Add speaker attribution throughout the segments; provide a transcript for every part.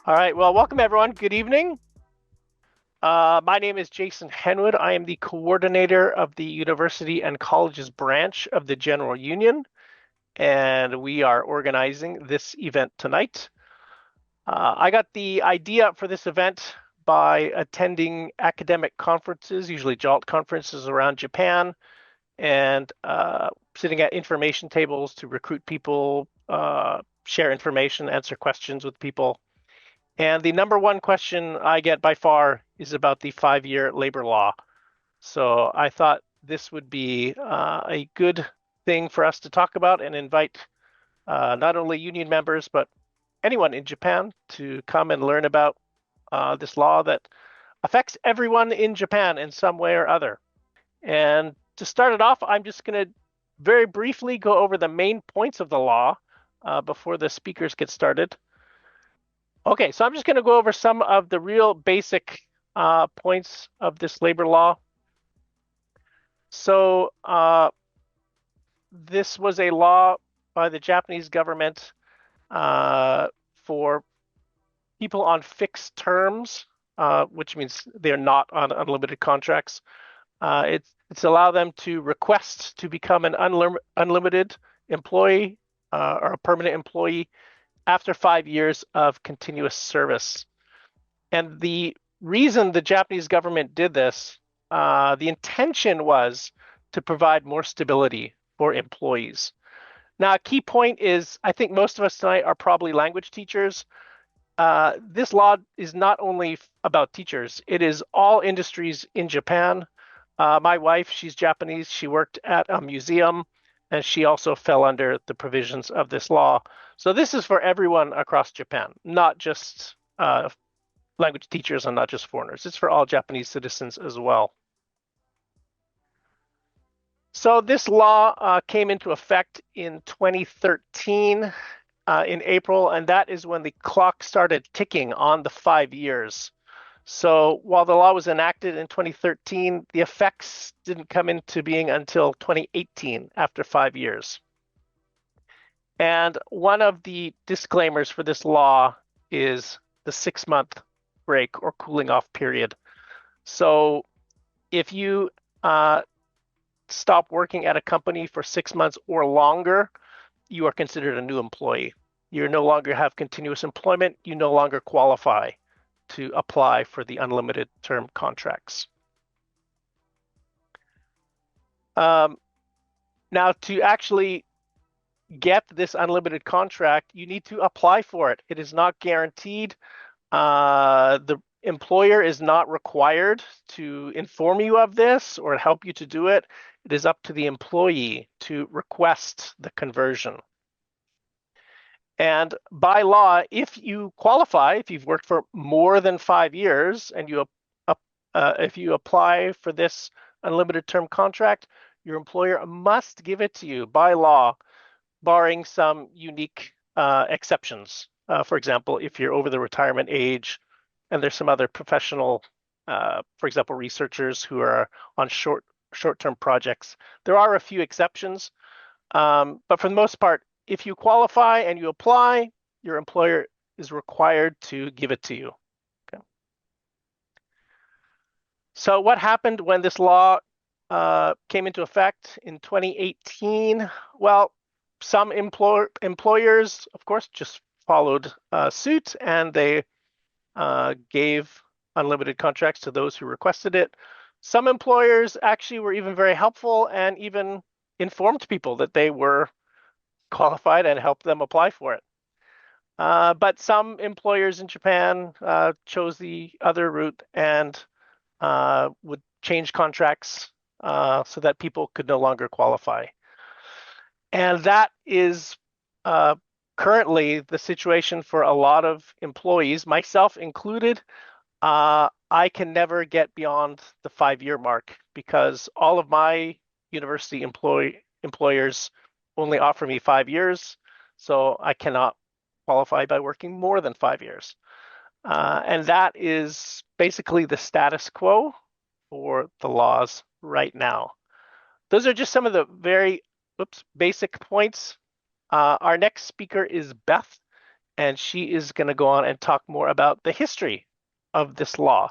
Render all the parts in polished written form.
Speaker 1: All right, well, welcome everyone. Good evening. My name is Jason Henwood. I am the coordinator of the University and Colleges branch of the General Union, and we are organizing this event tonight. I got the idea for this event by attending academic conferences, usually JALT conferences around Japan, and sitting at information tables to recruit people, share information, answer questions with people. And the number one question I get by far is about the 5-year labor law. So I thought this would be a good thing for us to talk about and invite not only union members, but anyone in Japan to come and learn about this law that affects everyone in Japan in some way or other. And to start it off, I'm just going to very briefly go over the main points of the law before the speakers get started. Okay, so I'm just going to go over some of the real basic points of this labor law. So this was a law by the Japanese government for people on fixed terms, which means they're not on unlimited contracts. It's allow them to request to become an unlimited employee or a permanent employee after 5 years of continuous service. And the reason the Japanese government did this, the intention was to provide more stability for employees. Now, a key point is I think most of us tonight are probably language teachers. This law is not only about teachers, it is all industries in Japan. My wife, she's Japanese. She worked at a museum, and she also fell under the provisions of this law. So this is for everyone across Japan, not just language teachers and not just foreigners. It's for all Japanese citizens as well. So this law came into effect in 2013 in April, and that is when the clock started ticking on the 5 years. So while the law was enacted in 2013, the effects didn't come into being until 2018 after 5 years. And one of the disclaimers for this law is the 6-month break or cooling off period. So if you stop working at a company for 6 months or longer, you are considered a new employee. You no longer have continuous employment. You no longer qualify to apply for the unlimited term contracts. Now, to actually get this unlimited contract, you need to apply for it. It is not guaranteed. The employer is not required to inform you of this or help you to do it. It is up to the employee to request the conversion. And by law, if you qualify, if you've worked for more than 5 years and if you apply for this unlimited term contract, your employer must give it to you by law, barring some unique exceptions. For example, if you're over the retirement age and there's some other professional, for example, researchers who are on short-term projects. There are a few exceptions, but for the most part, if you qualify and you apply, your employer is required to give it to you. Okay. So what happened when this law came into effect in 2018? Well, some employers, of course, just followed suit and they gave unlimited contracts to those who requested it. Some employers actually were even very helpful and even informed people that they were qualified and helped them apply for it. But some employers in Japan chose the other route and would change contracts so that people could no longer qualify. And that is currently the situation for a lot of employees, myself included. I can never get beyond the 5-year mark because all of my university employers only offer me 5 years, so I cannot qualify by working more than 5 years. And that is basically the status quo for the laws right now. Those are just some of the very basic points. Our next speaker is Beth, and she is going to go on and talk more about the history of this law.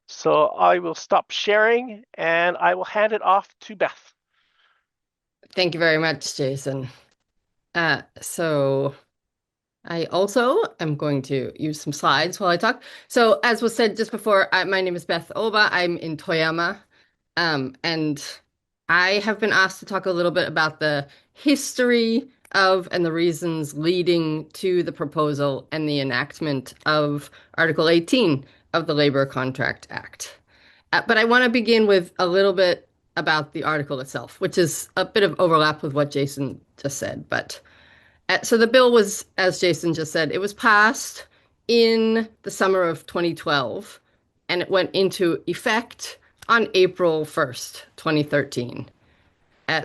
Speaker 1: So I will stop sharing and I will hand it off to Beth.
Speaker 2: Thank you very much, Jason. So I also am going to use some slides while I talk. So as was said just before, my name is Beth Oba. I'm in Toyama, and I have been asked to talk a little bit about the history of and the reasons leading to the proposal and the enactment of Article 18 of the Labor Contract Act. But I want to begin with a little bit about the article itself, which is a bit of overlap with what Jason just said. But so the bill was, as Jason just said, it was passed in the summer of 2012, and it went into effect on April 1st, 2013.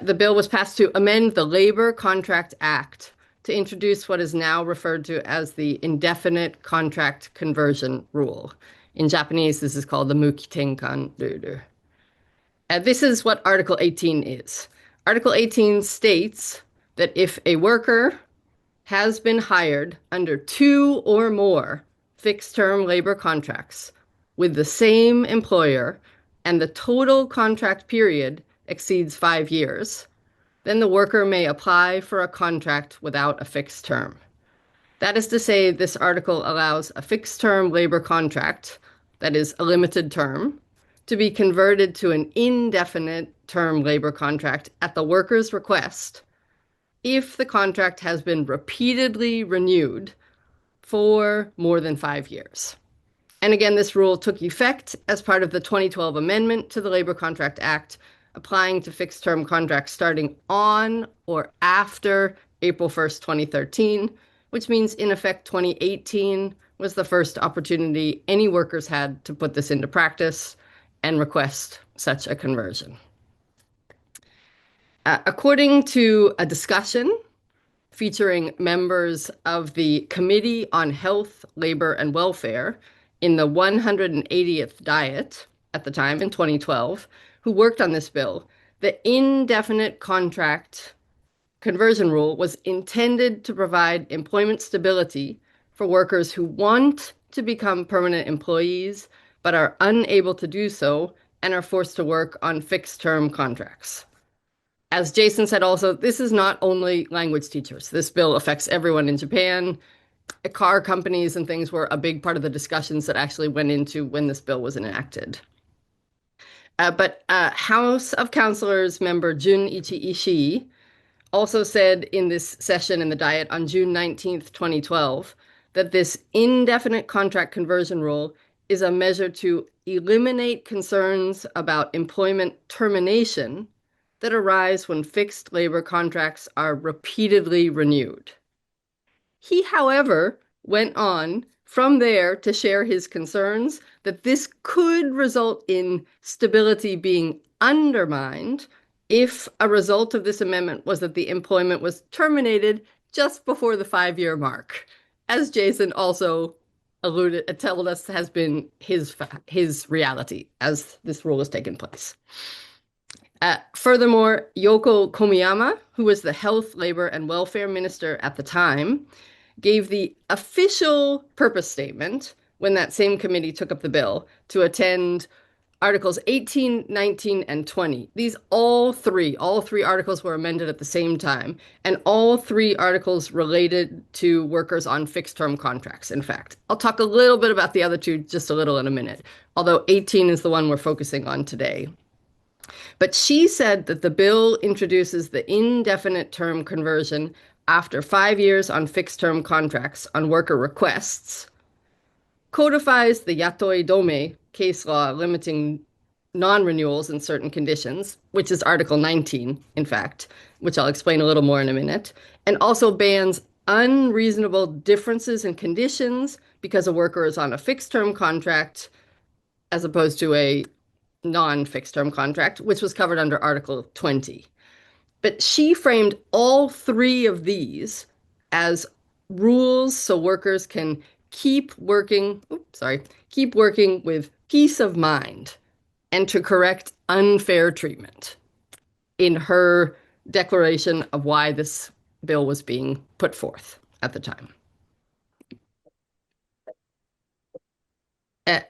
Speaker 2: The bill was passed to amend the Labor Contract Act to introduce what is now referred to as the indefinite contract conversion rule. In Japanese, this is called the Mukitenkan Ruru. This is what Article 18 is. Article 18 states that if a worker has been hired under two or more fixed-term labor contracts with the same employer and the total contract period exceeds 5 years, then the worker may apply for a contract without a fixed term. That is to say, this article allows a fixed-term labor contract, that is a limited term, to be converted to an indefinite term labor contract at the worker's request if the contract has been repeatedly renewed for more than 5 years. And again, this rule took effect as part of the 2012 amendment to the Labor Contract Act, applying to fixed term contracts starting on or after April 1st, 2013, which means in effect 2018 was the first opportunity any workers had to put this into practice and request such a conversion. According to a discussion featuring members of the Committee on Health, Labor, and Welfare in the 180th Diet at the time in 2012, who worked on this bill, the indefinite contract conversion rule was intended to provide employment stability for workers who want to become permanent employees but are unable to do so and are forced to work on fixed term contracts. As Jason said also, this is not only language teachers. This bill affects everyone in Japan. Car companies and things were a big part of the discussions that actually went into when this bill was enacted. But House of Councilors member Junichi Ishii also said in this session in the Diet on June 19th, 2012, that this indefinite contract conversion rule is a measure to eliminate concerns about employment termination that arise when fixed labor contracts are repeatedly renewed. He, however, went on from there to share his concerns that this could result in stability being undermined if a result of this amendment was that the employment was terminated just before the 5-year mark, as Jason also told us has been his reality as this rule has taken place. Furthermore, Yoko Komiyama, who was the Health, Labor, and Welfare Minister at the time, gave the official purpose statement when that same committee took up the bill to attend Articles 18, 19, and 20. All three articles were amended at the same time, and all three articles related to workers on fixed-term contracts, in fact. I'll talk a little bit about the other two just a little in a minute, although 18 is the one we're focusing on today. But she said that the bill introduces the indefinite term conversion after 5 years on fixed term contracts on worker requests, codifies the Yatoi Dome case law limiting non-renewals in certain conditions, which is Article 19, in fact, which I'll explain a little more in a minute, and also bans unreasonable differences in conditions because a worker is on a fixed term contract as opposed to a non-fixed term contract, which was covered under Article 20. But she framed all three of these as rules so workers can keep working with peace of mind and to correct unfair treatment in her declaration of why this bill was being put forth at the time.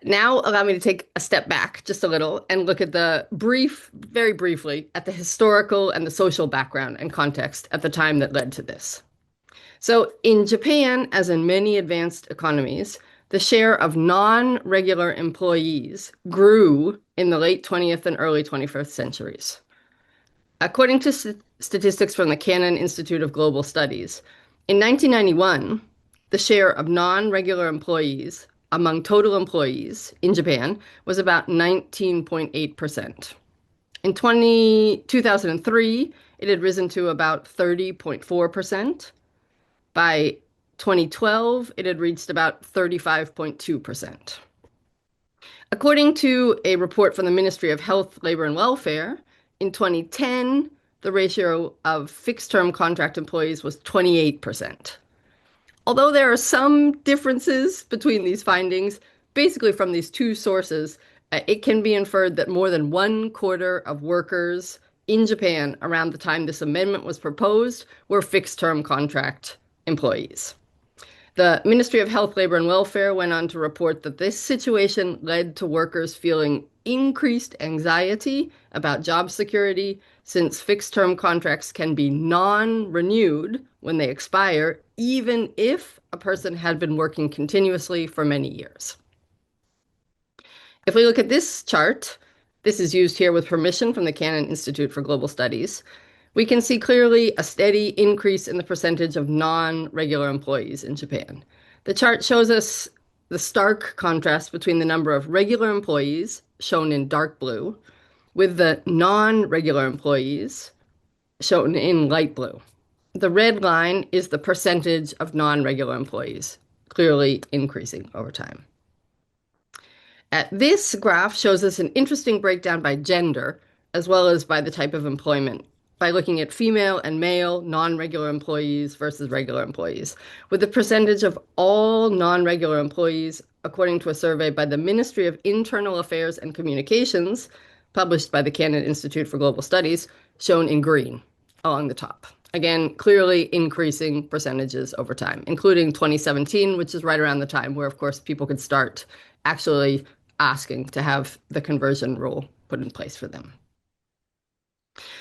Speaker 2: Now, allow me to take a step back just a little and look at very briefly, at the historical and the social background and context at the time that led to this. So, in Japan, as in many advanced economies, the share of non-regular employees grew in the late 20th and early 21st centuries. According to statistics from the Cannon Institute of Global Studies, in 1991, the share of non-regular employees among total employees in Japan was about 19.8%. In 2003, it had risen to about 30.4%. By 2012, it had reached about 35.2%. According to a report from the Ministry of Health, Labor and Welfare, in 2010, the ratio of fixed-term contract employees was 28%. Although there are some differences between these findings, basically from these two sources, it can be inferred that more than 1/4 of workers in Japan around the time this amendment was proposed were fixed-term contract employees. The Ministry of Health, Labor and Welfare went on to report that this situation led to workers feeling increased anxiety about job security since fixed term contracts can be non-renewed when they expire, even if a person had been working continuously for many years. If we look at this chart, this is used here with permission from the Cannon Institute for Global Studies. We can see clearly a steady increase in the percentage of non-regular employees in Japan. The chart shows us the stark contrast between the number of regular employees, shown in dark blue, with the non-regular employees, shown in light blue. The red line is the percentage of non-regular employees, clearly increasing over time. This graph shows us an interesting breakdown by gender, as well as by the type of employment, by looking at female and male non-regular employees versus regular employees, with the percentage of all non-regular employees, according to a survey by the Ministry of Internal Affairs and Communications, published by the Cannon Institute for Global Studies, shown in green along the top. Again, clearly increasing percentages over time, including 2017, which is right around the time where, of course, people could start actually asking to have the conversion rule put in place for them.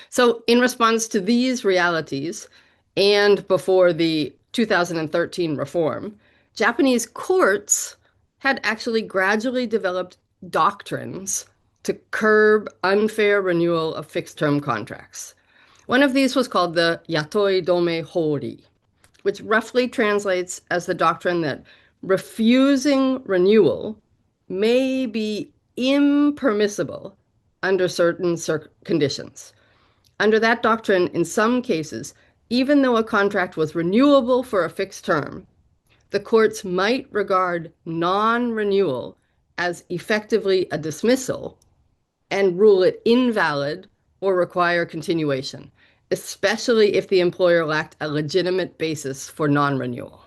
Speaker 2: So, in response to these realities, and before the 2013 reform, Japanese courts had actually gradually developed doctrines to curb unfair renewal of fixed-term contracts. One of these was called the Yatoi Dome Hori, which roughly translates as the doctrine that refusing renewal may be impermissible under certain conditions. Under that doctrine, in some cases, even though a contract was renewable for a fixed term, the courts might regard non-renewal as effectively a dismissal and rule it invalid or require continuation, especially if the employer lacked a legitimate basis for non-renewal.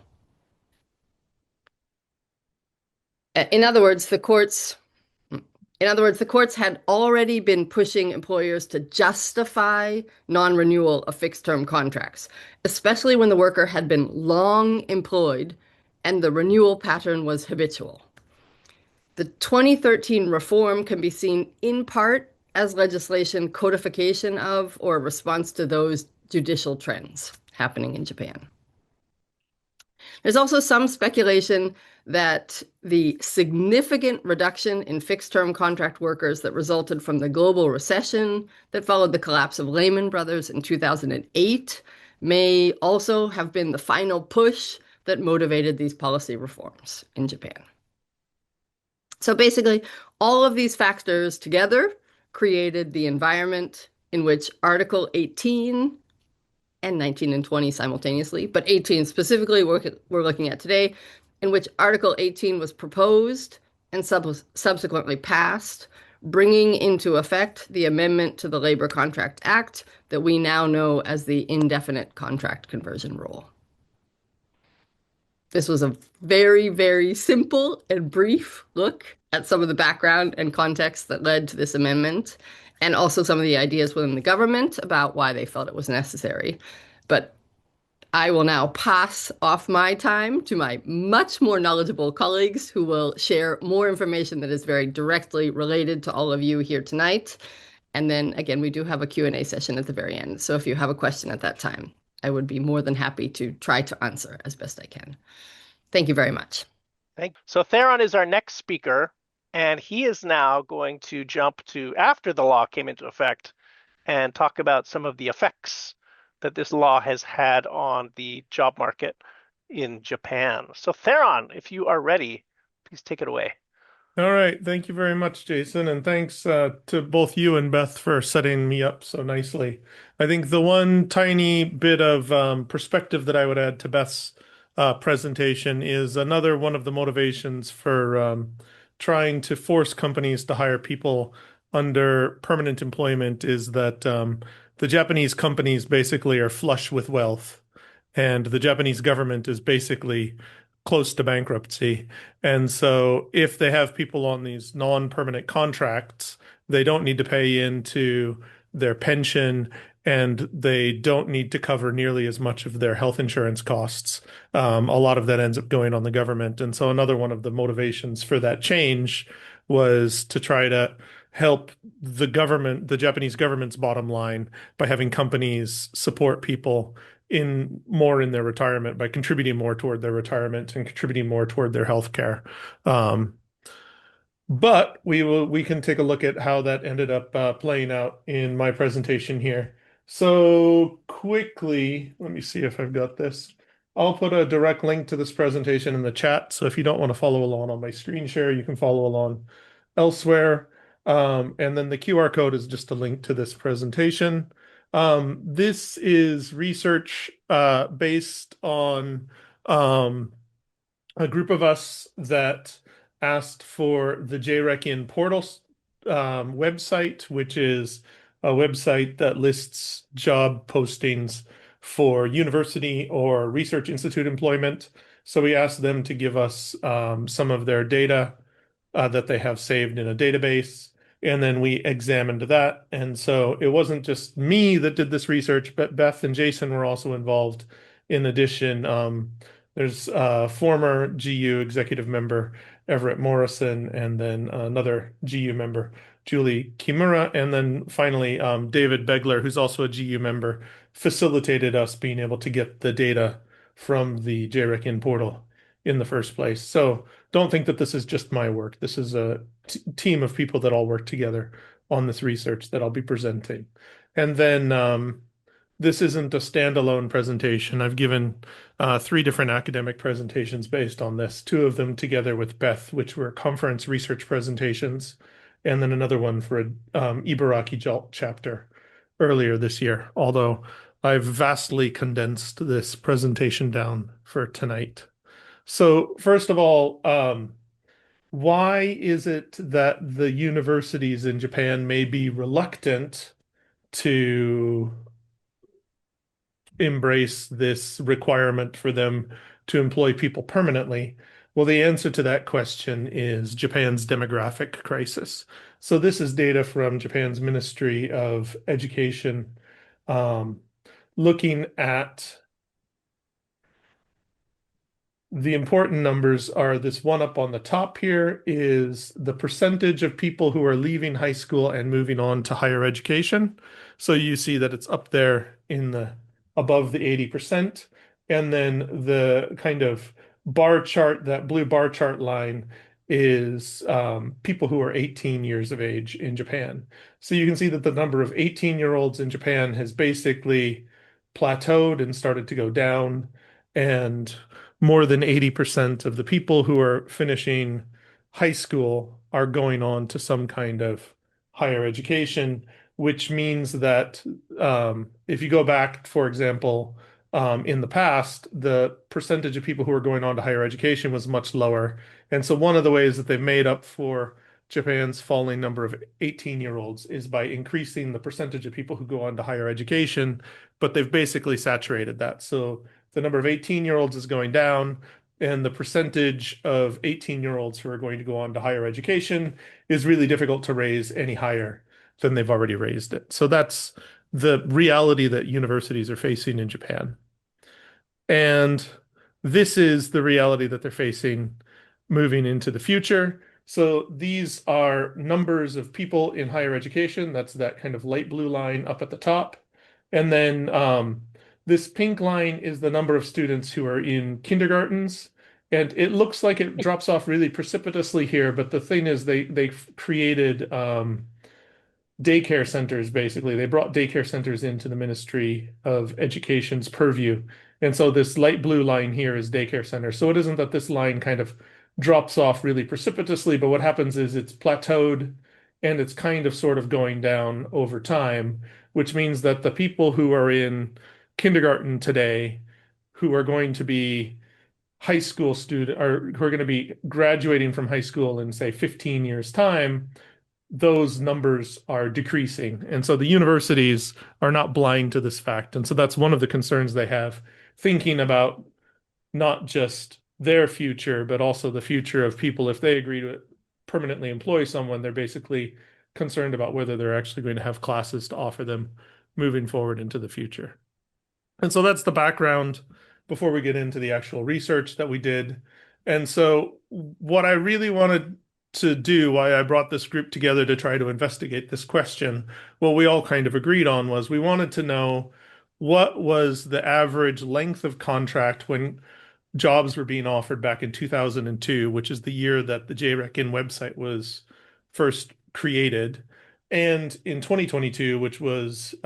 Speaker 2: In other words, the courts had already been pushing employers to justify non-renewal of fixed-term contracts, especially when the worker had been long employed and the renewal pattern was habitual. The 2013 reform can be seen in part as legislation codification of or a response to those judicial trends happening in Japan. There's also some speculation that the significant reduction in fixed-term contract workers that resulted from the global recession that followed the collapse of Lehman Brothers in 2008 may also have been the final push that motivated these policy reforms in Japan. So basically, all of these factors together created the environment in which Article 18 and 19 and 20 simultaneously, but 18 specifically we're looking at today, in which Article 18 was proposed and subsequently passed, bringing into effect the amendment to the Labor Contract Act that we now know as the Indefinite Contract Conversion Rule. This was a very, very simple and brief look at some of the background and context that led to this amendment, and also some of the ideas within the government about why they felt it was necessary. But I will now pass off my time to my much more knowledgeable colleagues who will share more information that is very directly related to all of you here tonight. And then again, we do have a Q&A session at the very end. So if you have a question at that time, I would be more than happy to try to answer as best I can. Thank you very much.
Speaker 1: Thank you. So Theron is our next speaker, and he is now going to jump to after the law came into effect and talk about some of the effects that this law has had on the job market in Japan. So Theron, if you are ready, please take it away.
Speaker 3: All right. Thank you very much, Jason. And thanks to both you and Beth for setting me up so nicely. I think the one tiny bit of perspective that I would add to Beth's presentation is another one of the motivations for trying to force companies to hire people under permanent employment is that the Japanese companies basically are flush with wealth, and the Japanese government is basically close to bankruptcy. And so if they have people on these non-permanent contracts, they don't need to pay into their pension and they don't need to cover nearly as much of their health insurance costs. A lot of that ends up going on the government. And so another one of the motivations for that change was to try to help the government, the Japanese government's bottom line by having companies support people in more in their retirement by contributing more toward their retirement and contributing more toward their health care. Um, but we can take a look at how that ended up playing out in my presentation here. So quickly, let me see if I've got this. I'll put a direct link to this presentation in the chat. So if you don't want to follow along on my screen share, you can follow along elsewhere. And then the QR code is just a link to this presentation. This is research based on um, a group of us that asked for the JRECIN portal website, which is a website that lists job postings for university or research institute employment. So we asked them to give us some of their data that they have saved in a database. And then we examined that. And so it wasn't just me that did this research, but Beth and Jason were also involved. In addition, there's a former GU executive member, Everett Morrison, and then another GU member, Julie Kimura, and then finally David Begler, who's also a GU member, facilitated us being able to get the data from the JRECIN portal in the first place. So don't think that this is just my work. This is a team of people that all work together on this research that I'll be presenting. And then this isn't a standalone presentation. I've given three different academic presentations based on this, two of them together with Beth, which were conference research presentations, and then another one for a Ibaraki JALT chapter earlier this year, although I've vastly condensed this presentation down for tonight. So first of all, why is it that the universities in Japan may be reluctant to embrace this requirement for them to employ people permanently? Well, the answer to that question is Japan's demographic crisis. So this is data from Japan's Ministry of Education, looking at the important numbers are this one up on the top here is the percentage of people who are leaving high school and moving on to higher education. So you see that it's up there in the above the 80%. And then the kind of bar chart, that blue bar chart line is people who are 18 years of age in Japan. So you can see that the number of 18-year-olds in Japan has basically plateaued and started to go down. And more than 80% of the people who are finishing high school are going on to some kind of higher education, which means that if you go back, for example, in the past, the percentage of people who are going on to higher education was much lower. And so one of the ways that they've made up for Japan's falling number of 18-year-olds is by increasing the percentage of people who go on to higher education, but they've basically saturated that. So the number of 18-year-olds is going down, and the percentage of 18-year-olds who are going to go on to higher education is really difficult to raise any higher than they've already raised it. So that's the reality that universities are facing in Japan. And this is the reality that they're facing moving into the future. So these are numbers of people in higher education. That's that kind of light blue line up at the top. And then this pink line is the number of students who are in kindergartens. And it looks like it drops off really precipitously here, but the thing is they created daycare centers, basically. They brought daycare centers into the Ministry of Education's purview. And so this light blue line here is daycare center. So it isn't that this line kind of drops off really precipitously, but what happens is it's plateaued and it's kind of sort of going down over time, which means that the people who are in kindergarten today, who are going to be high school student or who are going to be graduating from high school in say 15 years time, those numbers are decreasing. And so the universities are not blind to this fact. And so that's one of the concerns they have, thinking about not just their future, but also the future of people. If they agree to permanently employ someone, they're basically concerned about whether they're actually going to have classes to offer them moving forward into the future. And so that's the background before we get into the actual research that we did. And so what I really wanted to do, why I brought this group together to try to investigate this question, what we all kind of agreed on was we wanted to know what was the average length of contract when jobs were being offered back in 2002, which is the year that the JRECN website was first created, and in 2022, which was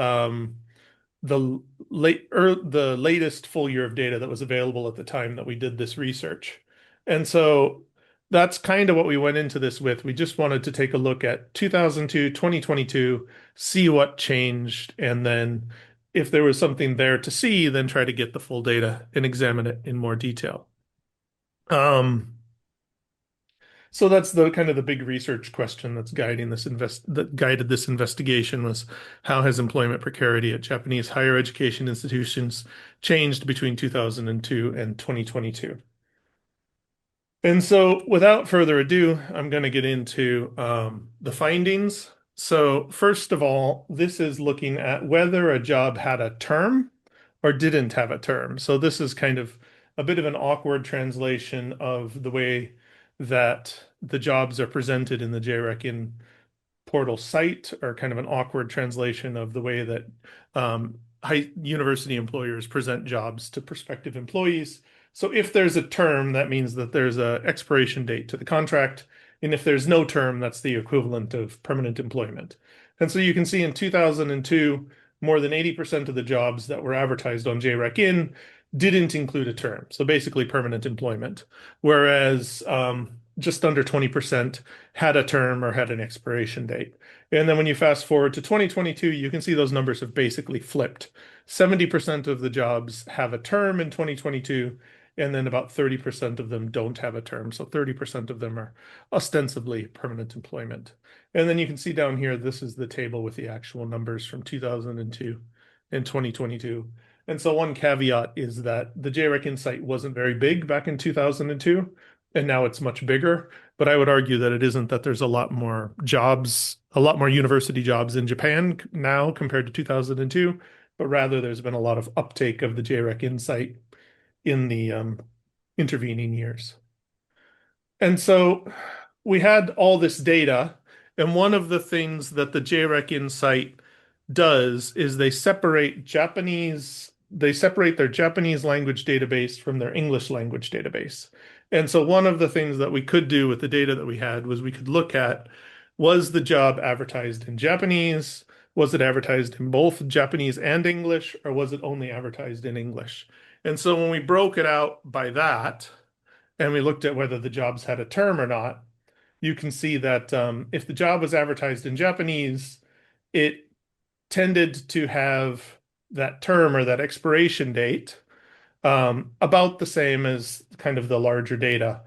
Speaker 3: the latest full year of data that was available at the time that we did this research. And so that's kind of what we went into this with. We just wanted to take a look at 2002, 2022, see what changed, and then if there was something there to see, then try to get the full data and examine it in more detail. Um, so that's the kind of the big research question that's that guided this investigation was how has employment precarity at Japanese higher education institutions changed between 2002 and 2022? And so without further ado, I'm going to get into the findings. So first of all, this is looking at whether a job had a term or didn't have a term. So this is kind of a bit of an awkward translation of the way that the jobs are presented in the JRECN portal site, or kind of an awkward translation of the way that university employers present jobs to prospective employees. So if there's a term, that means that there's an expiration date to the contract. And if there's no term, that's the equivalent of permanent employment. And so you can see in 2002, more than 80% of the jobs that were advertised on JRECN didn't include a term. So basically permanent employment. Whereas just under 20% had a term or had an expiration date. And then when you fast forward to 2022, you can see those numbers have basically flipped. 70% of the jobs have a term in 2022, and then about 30% of them don't have a term. So 30% of them are ostensibly permanent employment. And then you can see down here, this is the table with the actual numbers from 2002 and 2022. And so one caveat is that the JRECN site wasn't very big back in 2002, and now it's much bigger. But I would argue that it isn't that there's a lot more jobs, a lot more university jobs in Japan now compared to 2002, but rather there's been a lot of uptake of the JRECN site in the intervening years. And so we had all this data, and one of the things that the JRECN site does is they separate their Japanese language database from their English language database. And so one of the things that we could do with the data that we had was we could look at, was the job advertised in Japanese? Was it advertised in both Japanese and English, or was it only advertised in English? And so when we broke it out by that, and we looked at whether the jobs had a term or not, you can see that if the job was advertised in Japanese, it tended to have that term or that expiration date about the same as kind of the larger data.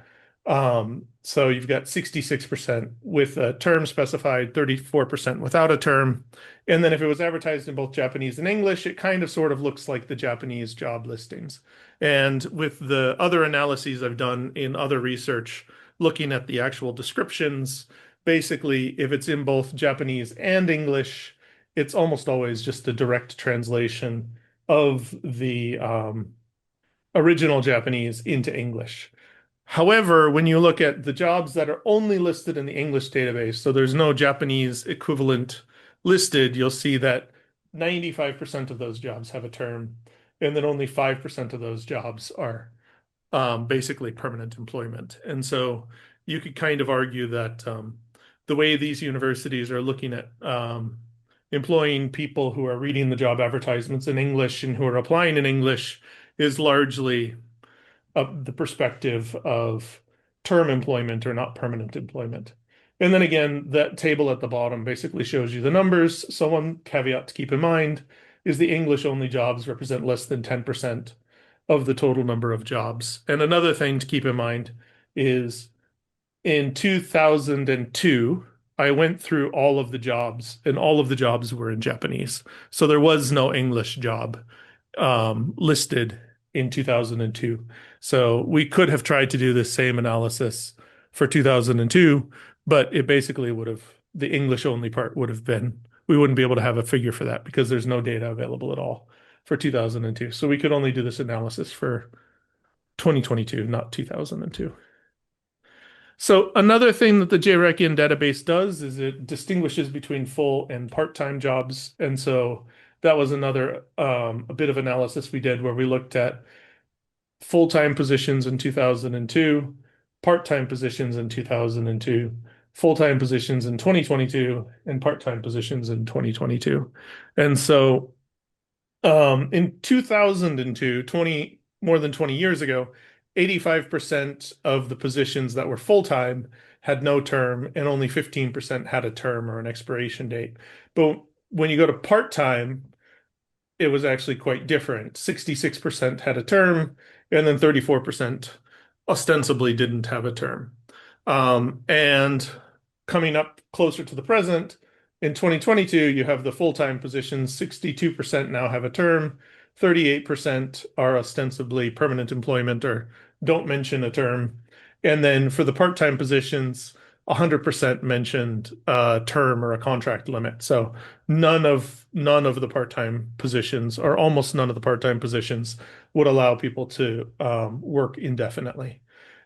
Speaker 3: So you've got 66% with a term specified, 34% without a term. And then if it was advertised in both Japanese and English, it kind of sort of looks like the Japanese job listings. And with the other analyses I've done in other research, looking at the actual descriptions, basically, if it's in both Japanese and English, it's almost always just a direct translation of original Japanese into English. However, when you look at the jobs that are only listed in the English database, so there's no Japanese equivalent listed, you'll see that 95% of those jobs have a term, and then only 5% of those jobs are basically permanent employment. And so you could kind of argue that the way these universities are looking at employing people who are reading the job advertisements in English and who are applying in English is largely the perspective of term employment or not permanent employment. And then again, that table at the bottom basically shows you the numbers. So one caveat to keep in mind is the English only jobs represent less than 10% of the total number of jobs. And another thing to keep in mind is in 2002, I went through all of the jobs, and all of the jobs were in Japanese. So there was no English job listed in 2002. So we could have tried to do the same analysis for 2002, but it basically would have, the English only part would have been, we wouldn't be able to have a figure for that because there's no data available at all for 2002. So we could only do this analysis for 2022, not 2002. So another thing that the JRECIAN database does is it distinguishes between full and part-time jobs. And so that was another a bit of analysis we did where we looked at full-time positions in 2002, part-time positions in 2002, full-time positions in 2022, and part-time positions in 2022. And so in 2002, more than 20 years ago, 85% of the positions that were full-time had no term, and only 15% had a term or an expiration date. But when you go to part-time, it was actually quite different. 66% had a term, and then 34% ostensibly didn't have a term. And coming up closer to the present, in 2022, you have the full-time positions. 62% now have a term, 38% are ostensibly permanent employment or don't mention a term. And then for the part-time positions, 100% mentioned a term or a contract limit. So none of the part-time positions, or almost none of the part-time positions, would allow people to work indefinitely.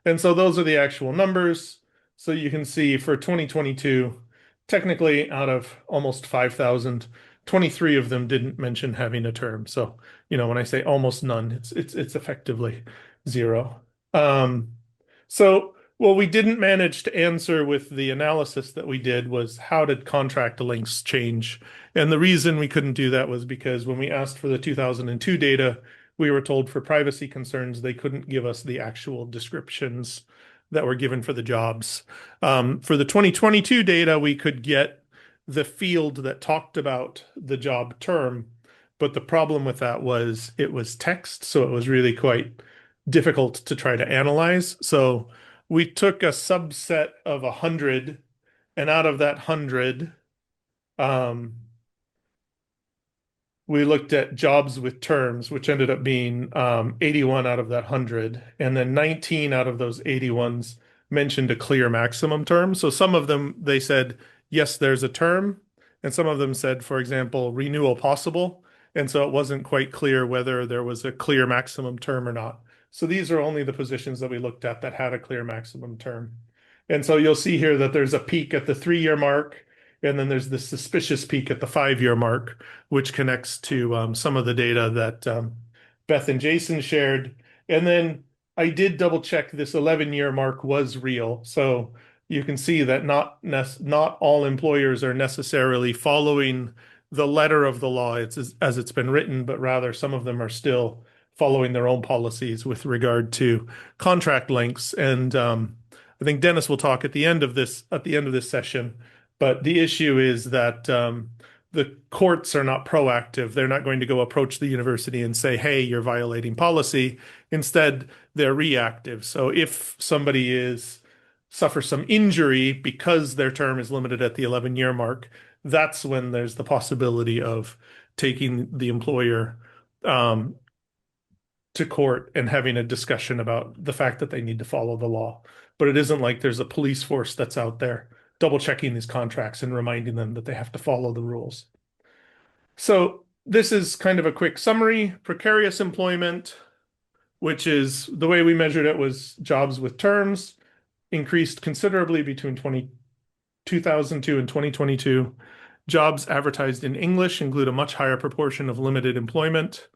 Speaker 3: And so those are the actual numbers. So you can see for 2022, technically out of almost 5,000, 23 of them didn't mention having a term. So, when I say almost none, it's effectively zero. So what we didn't manage to answer with the analysis that we did was how did contract lengths change? And the reason we couldn't do that was because when we asked for the 2002 data, we were told for privacy concerns they couldn't give us the actual descriptions that were given for the jobs. For the 2022 data, we could get the field that talked about the job term, but the problem with that was it was text, so it was really quite difficult to try to analyze. So we took a subset of 100, and out of that 100, we looked at jobs with terms, which ended up being 81 out of that 100. And then 19 out of those 81s mentioned a clear maximum term. So some of them, they said, yes, there's a term. And some of them said, for example, renewal possible. And so it wasn't quite clear whether there was a clear maximum term or not. So these are only the positions that we looked at that had a clear maximum term. And so you'll see here that there's a peak at the 3-year mark, and then there's this suspicious peak at the 5-year mark, which connects to some of the data that Beth and Jason shared. And then I did double check this 11-year mark was real. So you can see that not all employers are necessarily following the letter of the law as it's been written, but rather some of them are still following their own policies with regard to contract lengths. And I think Dennis will talk at the end of this session. But the issue is that the courts are not proactive. They're not going to go approach the university and say, hey, you're violating policy. Instead, they're reactive. So if somebody suffers some injury because their term is limited at the 11-year mark, that's when there's the possibility of taking the employer to court and having a discussion about the fact that they need to follow the law. But it isn't like there's a police force that's out there double checking these contracts and reminding them that they have to follow the rules. So this is kind of a quick summary. Precarious employment, which is the way we measured it was jobs with terms increased considerably between 2002 and 2022. Jobs advertised in English include a much higher proportion of limited employment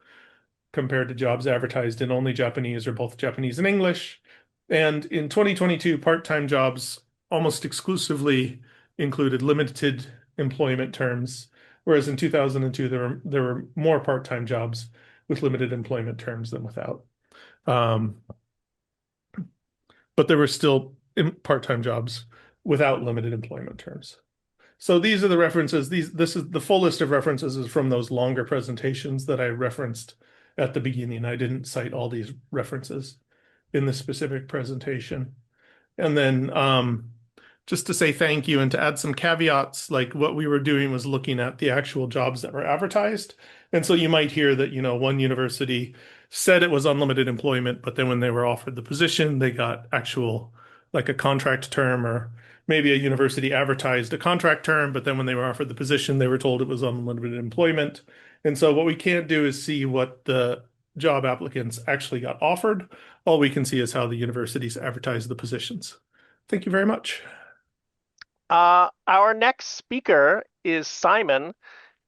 Speaker 3: compared to jobs advertised in only Japanese or both Japanese and English. And in 2022, part-time jobs almost exclusively included limited employment terms, whereas in 2002 there were more part-time jobs with limited employment terms than without. Um, but there were still part-time jobs without limited employment terms. So these are the references. This is the full list of references is from those longer presentations that I referenced at the beginning. I didn't cite all these references in the specific presentation. And then just to say thank you and to add some caveats, like what we were doing was looking at the actual jobs that were advertised. And so you might hear that, one university said it was unlimited employment, but then when they were offered the position, they got actual, like a contract term, or maybe a university advertised a contract term, but then when they were offered the position, they were told it was unlimited employment. And so what we can't do is see what the job applicants actually got offered. All we can see is how the universities advertise the positions. Thank you very much.
Speaker 1: Our next speaker is Simon,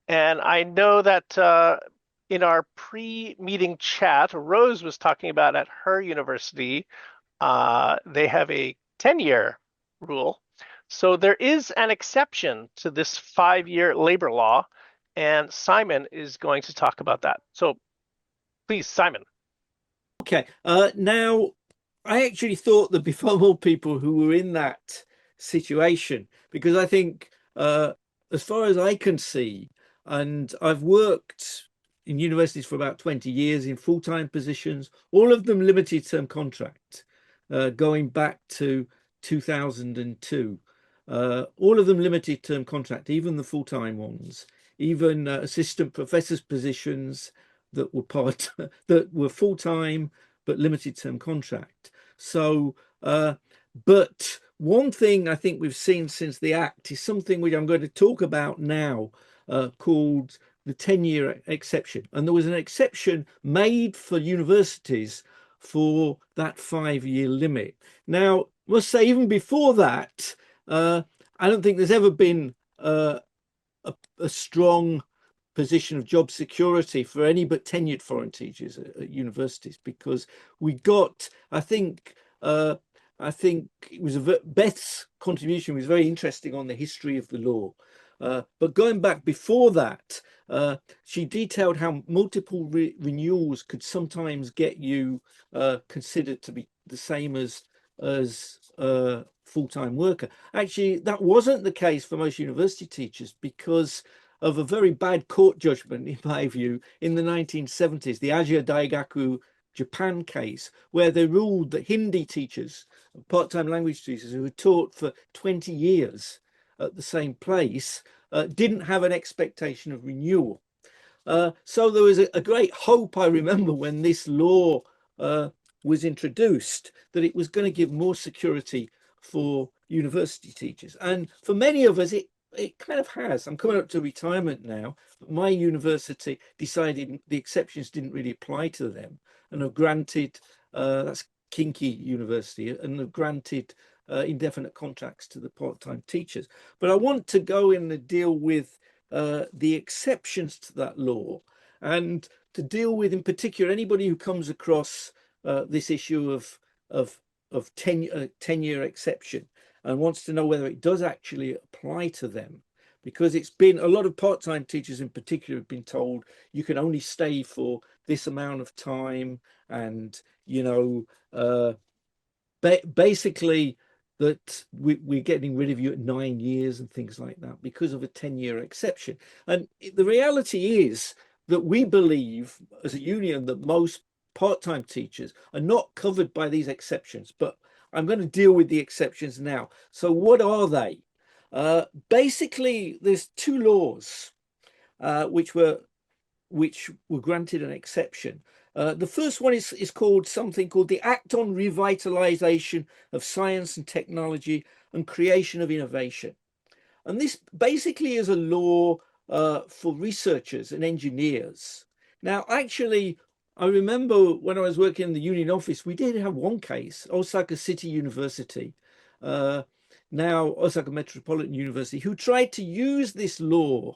Speaker 1: and I know that in our pre-meeting chat, Rose was talking about at her university, they have a 10-year rule. So there is an exception to this 5-year labor law, and Simon is going to talk about that. So please, Simon.
Speaker 4: Okay. Now, I actually thought there'd be far more people who were in that situation, because I think, as far as I can see, and I've worked in universities for about 20 years in full-time positions, all of them limited term contract, going back to 2002. All of them limited term contract, even the full-time ones, even assistant professors positions that were full-time but limited term contract. So, but one thing I think we've seen since the Act is something which I'm going to talk about now, called the 10-year exception. And there was an exception made for universities for that 5-year limit. Now, I must say, even before that, I don't think there's ever been a strong position of job security for any but tenured foreign teachers at universities, because we got, I think it was Beth's contribution was very interesting on the history of the law. But going back before that, she detailed how multiple renewals could sometimes get you considered to be the same as a full-time worker. Actually, that wasn't the case for most university teachers because of a very bad court judgment, in my view, in the 1970s, the Asia Daigaku Japan case, where they ruled that Hindi teachers, part-time language teachers who had taught for 20 years at the same place, didn't have an expectation of renewal. So there was a great hope, I remember, when this law was introduced, that it was going to give more security for university teachers. And for many of us, it kind of has. I'm coming up to retirement now, but my university decided the exceptions didn't really apply to them, and have granted, that's Kinky University, and have granted indefinite contracts to the part-time teachers. But I want to go in and deal with the exceptions to that law, and to deal with, in particular, anybody who comes across this issue of 10-year exception and wants to know whether it does actually apply to them, because it's been a lot of part-time teachers in particular have been told you can only stay for this amount of time, and basically that we're getting rid of you at 9 years and things like that because of a 10-year exception. And the reality is that we believe as a union that most part-time teachers are not covered by these exceptions, but I'm going to deal with the exceptions now. So what are they? Basically, there's two laws which were granted an exception. The first one is called something called the Act on Revitalization of Science and Technology and Creation of Innovation. And this basically is a law for researchers and engineers. Now, actually, I remember when I was working in the union office, we did have one case, Osaka City University, uh, now Osaka Metropolitan University, who tried to use this law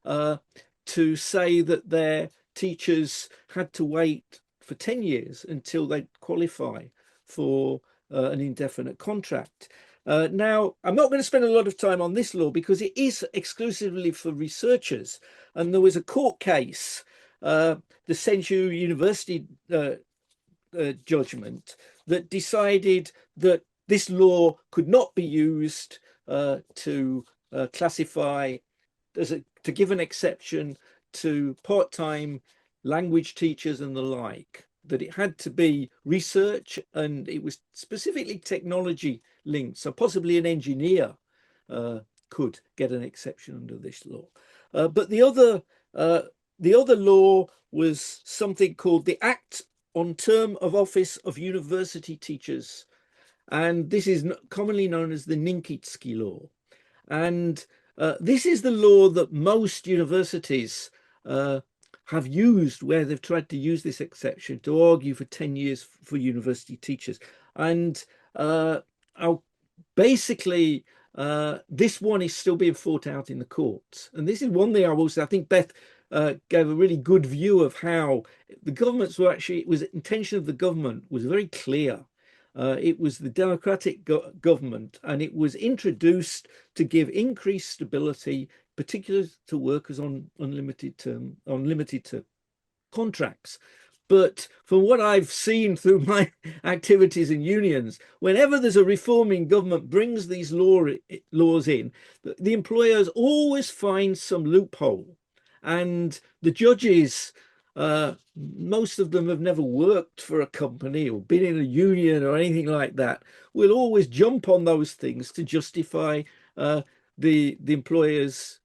Speaker 4: uh, to say that their teachers had to wait for 10 years until they'd qualify for an indefinite contract. Now, I'm not going to spend a lot of time on this law because it is exclusively for researchers. And there was a court case, the Senju University judgment, that decided that this law could not be used to classify to give an exception to part-time language teachers and the like, that it had to be research and it was specifically technology linked. So possibly an engineer could get an exception under this law. But the other law was something called the Act on Term of Office of University Teachers. And this is commonly known as the Ninkitsuki law. And this is the law that most universities have used where they've tried to use this exception to argue for 10 years for university teachers. And basically, this one is still being fought out in the courts. And this is one thing I will say, I think Beth gave a really good view of how the governments were actually, it was the intention of the government was very clear. It was the democratic government, and it was introduced to give increased stability, particularly to workers on unlimited term contracts. But from what I've seen through my activities in unions, whenever there's a reforming government brings these laws in, the employers always find some loophole, and the judges. Most of them have never worked for a company or been in a union or anything like that. We'll always jump on those things to justify the employer's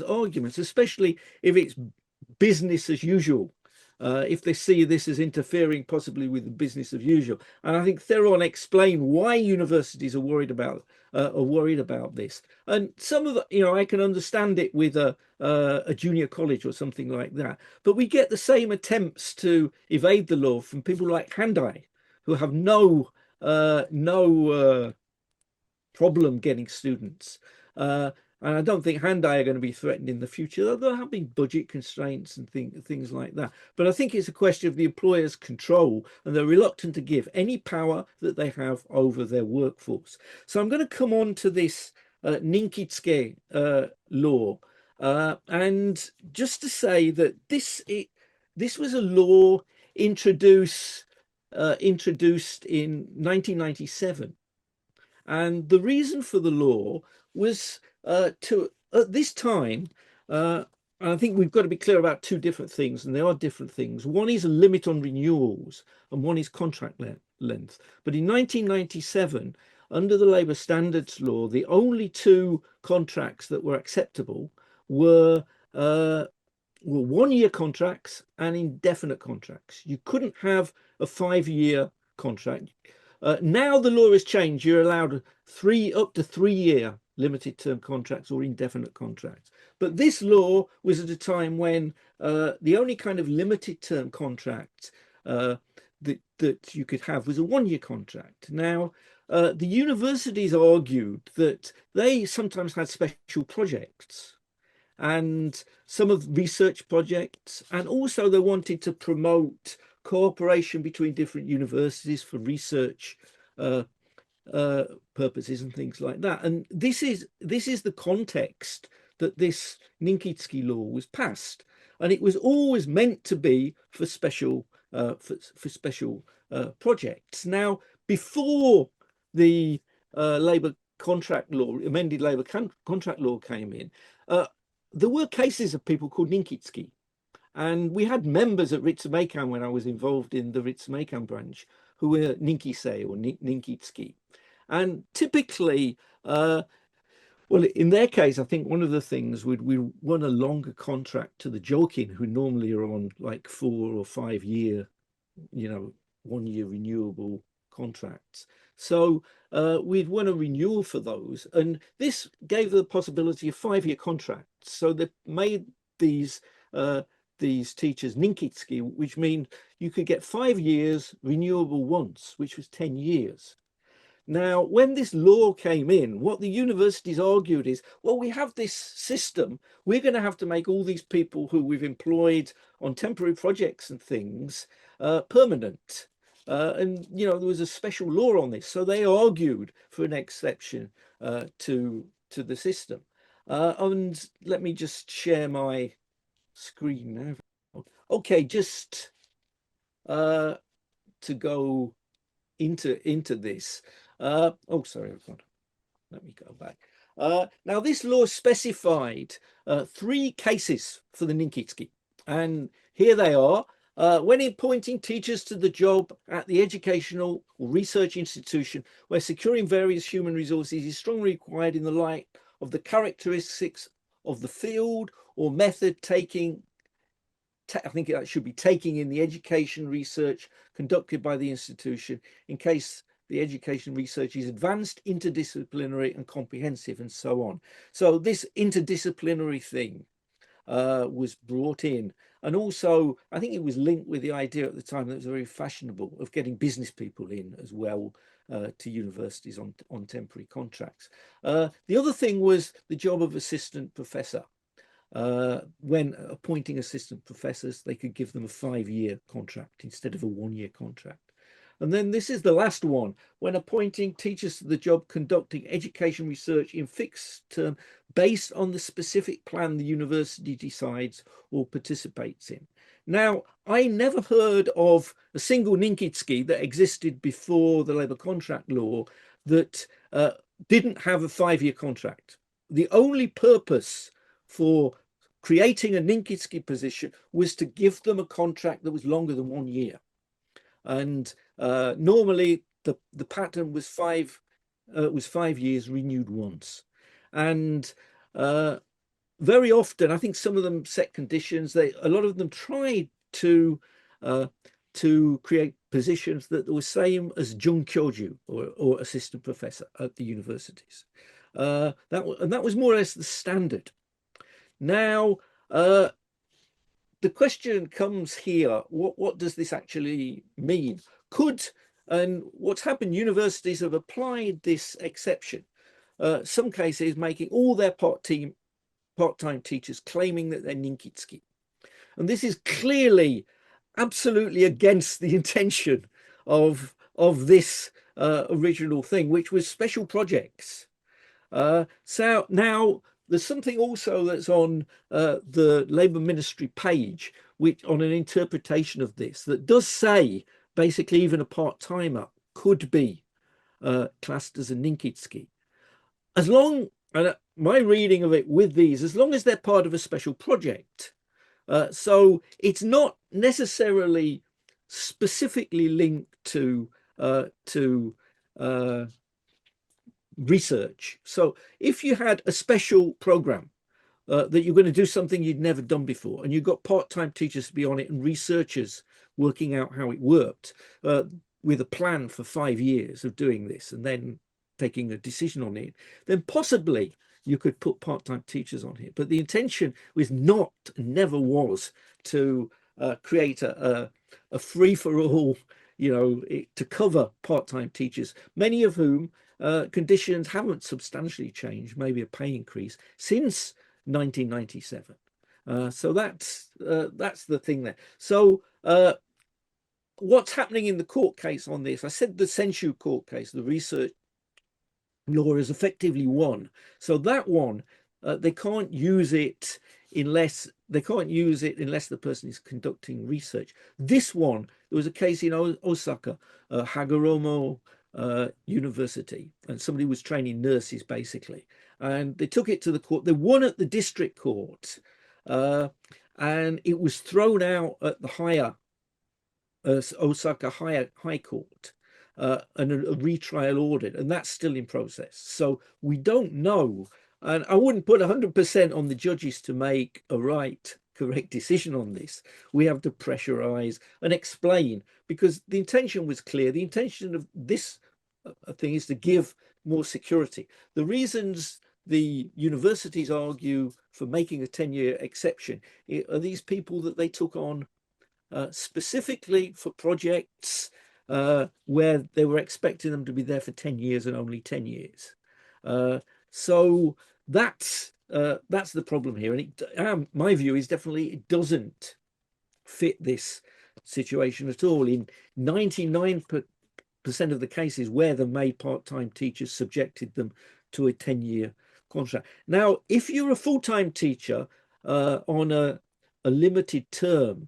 Speaker 4: arguments, especially if it's business as usual. If they see this as interfering possibly with the business as usual. And I think Theron explained why universities are worried about this. And some of the, I can understand it with a junior college or something like that. But we get the same attempts to evade the law from people like Handai, who have no problem getting students. And I don't think Handai are going to be threatened in the future, though there have been budget constraints and things like that. But I think it's a question of the employer's control, and they're reluctant to give any power that they have over their workforce. So I'm going to come on to this Ninkitsuke law. And just to say that this was a law introduced in 1997. And the reason for the law was at this time, I think we've got to be clear about two different things, and they are different things. One is a limit on renewals, and one is contract length. But in 1997, under the Labour Standards Law, the only two contracts that were acceptable were 1-year contracts and indefinite contracts. You couldn't have a 5-year contract. Now the law has changed. You're allowed up to 3-year limited term contracts or indefinite contracts. But this law was at a time when the only kind of limited term contract that you could have was a 1-year contract. Now, the universities argued that they sometimes had special projects and some of research projects, and also they wanted to promote cooperation between different universities for research purposes and things like that. And this is the context that this Ninkitsuki law was passed, and it was always meant to be for special projects. Now, before the labour contract law, amended labour contract law came in, there were cases of people called Ninkitsuki. And we had members at Ritsumeikan when I was involved in the Ritsumeikan branch who were Ninkisei or Ninkitsuki. And typically, well, in their case, I think one of the things we won a longer contract to the Jokin, who normally are on like 4 or 5 year, 1-year renewable contracts. So we'd won a renewal for those. And this gave the possibility of 5-year contracts. So they made these these teachers Ninkitski, which means you could get 5 years renewable once, which was 10 years. Now, when this law came in, what the universities argued is, well, we have this system. We're going to have to make all these people who we've employed on temporary projects and things permanent. And, you know, there was a special law on this. So they argued for an exception to the system. And let me just share my screen now. Okay, just to go into this. Oh, sorry, let me go back. Now, this law specified 3 cases for the Ninkitski, and here they are. When appointing teachers to the job at the educational or research institution where securing various human resources is strongly required in the light of the characteristics of the field or method I think that should be taking in the education research conducted by the institution in case the education research is advanced, interdisciplinary and comprehensive and so on. So this interdisciplinary thing was brought in. And also, I think it was linked with the idea at the time that it was very fashionable of getting business people in as well to universities on temporary contracts. The other thing was the job of assistant professor. When appointing assistant professors, they could give them a 5-year contract instead of a 1-year contract. And then this is the last one, when appointing teachers to the job conducting education research in fixed term based on the specific plan the university decides or participates in. Now, I never heard of a single Ninkitski that existed before the labour contract law that didn't have a 5-year contract. The only purpose for creating a Ninkitski position was to give them a contract that was longer than 1 year. And normally the pattern was 5 years renewed once. And very often, I think some of them set conditions. A lot of them tried to create positions that were same as Jung Kyoju or assistant professor at the universities. That was more or less the standard. Now, the question comes here, what does this actually mean? And what's happened, universities have applied this exception, some cases making all their part-time teachers claiming that they're Ninkitski. And this is clearly absolutely against the intention of this original thing, which was special projects. So now, there's something also that's on the Labour Ministry page, which on an interpretation of this, that does say basically even a part-timer could be classed as a Ninkitski. As long, and my reading of it with these, as long as they're part of a special project. So it's not necessarily specifically linked to research. So if you had a special program that you're going to do something you'd never done before, and you've got part-time teachers to be on it and researchers working out how it worked with a plan for 5 years of doing this and then taking a decision on it, then possibly you could put part-time teachers on here. But the intention was not, never was, to create a free-for-all, to cover part-time teachers, many of whom conditions haven't substantially changed, maybe a pay increase since 1997. So that's the thing there. So what's happening in the court case on this? I said the Senshu court case, the research law is effectively won. So that one, they can't use it unless the person is conducting research. This one, there was a case in Osaka, Hagoromo University, and somebody was training nurses basically, and they took it to the court. They won at the district court, and it was thrown out at the Osaka High Court, and a retrial ordered, and that's still in process. So we don't know, and I wouldn't put 100% on the judges to make a correct decision on this. We have to pressurize and explain, because the intention was clear. The intention of this thing is to give more security. The reasons the universities argue for making a 10-year exception are these people that they took on specifically for projects where they were expecting them to be there for 10 years and only 10 years. So that's the problem here. And my view is definitely it doesn't fit this situation at all. In 99% of the cases where they made part-time teachers subjected them to a 10-year contract. Now, if you're a full-time teacher on a limited term,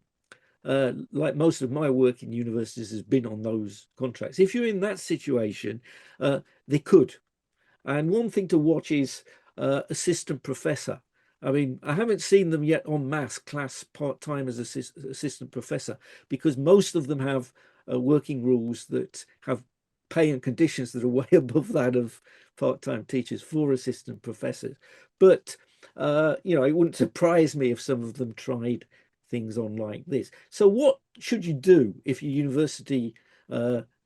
Speaker 4: like most of my work in universities has been on those contracts. If you're in that situation, they could. And one thing to watch is assistant professor. I mean, I haven't seen them yet en masse class part-time as assistant professor because most of them have working rules that have pay and conditions that are way above that of part-time teachers for assistant professors. But, it wouldn't surprise me if some of them tried things on like this. So what should you do if your university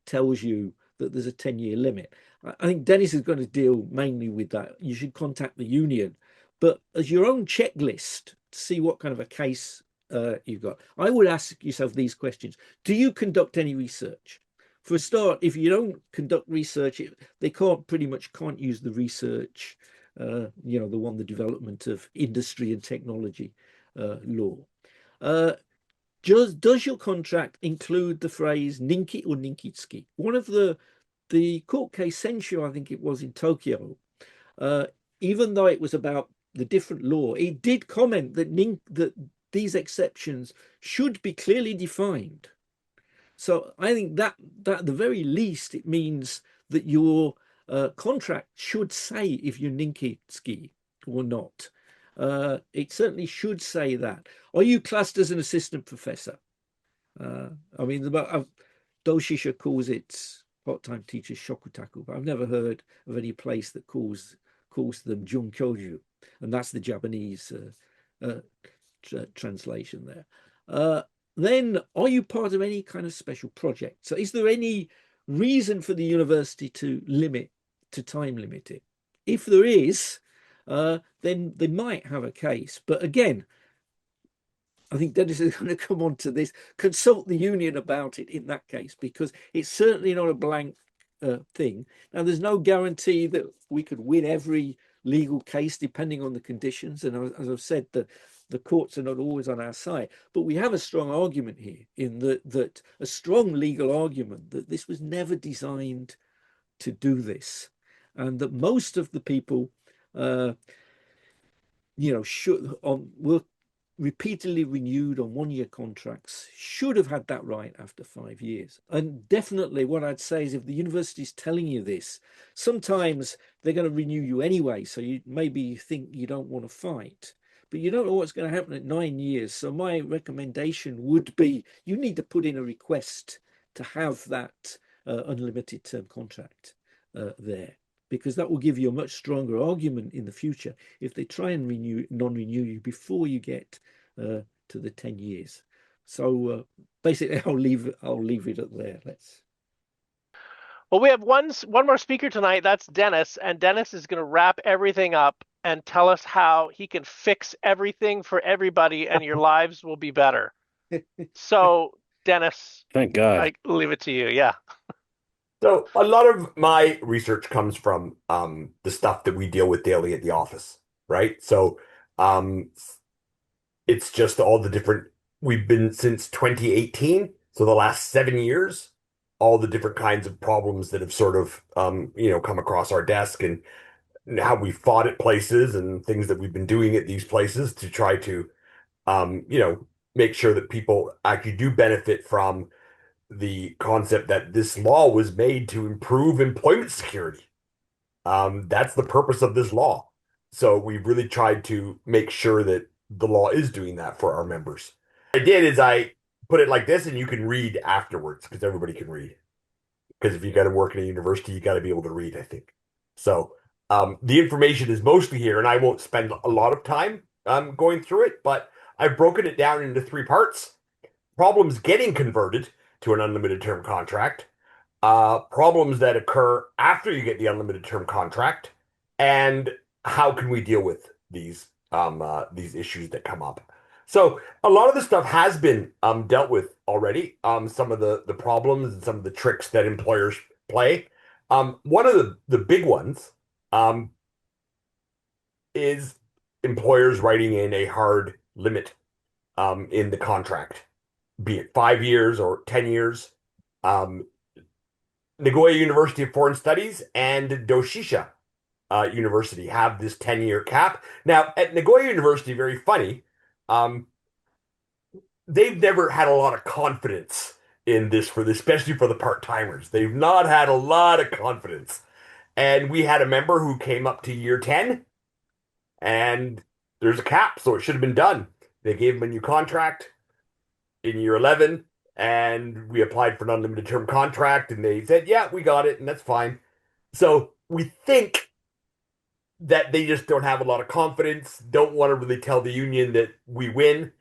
Speaker 4: tells you that there's a 10-year limit? I think Dennis is going to deal mainly with that. You should contact the union, but as your own checklist to see what kind of a case you've got, I would ask yourself these questions. Do you conduct any research? For a start, if you don't conduct research, they pretty much can't use the research, the development of industry and technology law. Does your contract include the phrase ninki or ninkitsuki? One of the court case Senshu, I think it was in Tokyo, even though it was about the different law, it did comment that these exceptions should be clearly defined. So I think that at the very least, it means that your contract should say if you're ninkitsuki or not. It certainly should say that. Are you classed as an assistant professor? I mean, Doshisha calls it part-time teachers shokutaku, but I've never heard of any place that calls them junkyoju, and that's the Japanese translation there. Then, are you part of any kind of special project? So, is there any reason for the university to time limit it? If there is, then they might have a case. But again, I think Dennis is going to come on to this. Consult the union about it in that case, because it's certainly not a blank thing. Now, there's no guarantee that we could win every legal case depending on the conditions. And as I've said, the courts are not always on our side. But we have a strong argument here in that a strong legal argument that this was never designed to do this. And that most of the people, were repeatedly renewed on one-year contracts, should have had that right after 5 years. And definitely what I'd say is if the university is telling you this, sometimes they're going to renew you anyway. So maybe think you don't want to fight, but you don't know what's going to happen at 9 years. So my recommendation would be you need to put in a request to have that unlimited term contract there, because that will give you a much stronger argument in the future if they try and non-renew you before you get to the 10 years. So basically, I'll leave it at there.
Speaker 1: Well, we have one more speaker tonight. That's Dennis, and Dennis is going to wrap everything up and tell us how he can fix everything for everybody, and your lives will be better. So, Dennis,
Speaker 5: thank God.
Speaker 1: I leave it to you. Yeah.
Speaker 6: So a lot of my research comes from the stuff that we deal with daily at the office, right? So it's just all the different, we've been since 2018, so the last 7 years, all the different kinds of problems that have sort of come across our desk and how we fought at places and things that we've been doing at these places to try to make sure that people actually do benefit from the concept that this law was made to improve employment security. That's the purpose of this law. So we really tried to make sure that the law is doing that for our members. What I did is I put it like this, and you can read afterwards because everybody can read. Because if you got to work in a university, you got to be able to read, I think. So the information is mostly here, and I won't spend a lot of time going through it, but I've broken it down into 3 parts. Problems getting converted to an unlimited term contract, problems that occur after you get the unlimited term contract, and how can we deal with these issues that come up? So a lot of the stuff has been dealt with already. Some of the problems and some of the tricks that employers play. One of the big ones um, is employers writing in a hard limit in the contract, be it 5 years or 10 years. Um, Nagoya University of Foreign Studies and Doshisha University have this 10-year cap. Now, at Nagoya University, very funny, um, they've never had a lot of confidence in this especially for the part-timers. They've not had a lot of confidence. And we had a member who came up to year 10 and there's a cap, so it should have been done. They gave him a new contract in year 11 and we applied for an unlimited term contract and they said, yeah, we got it and that's fine. So we think that they just don't have a lot of confidence, don't want to really tell the union that we win,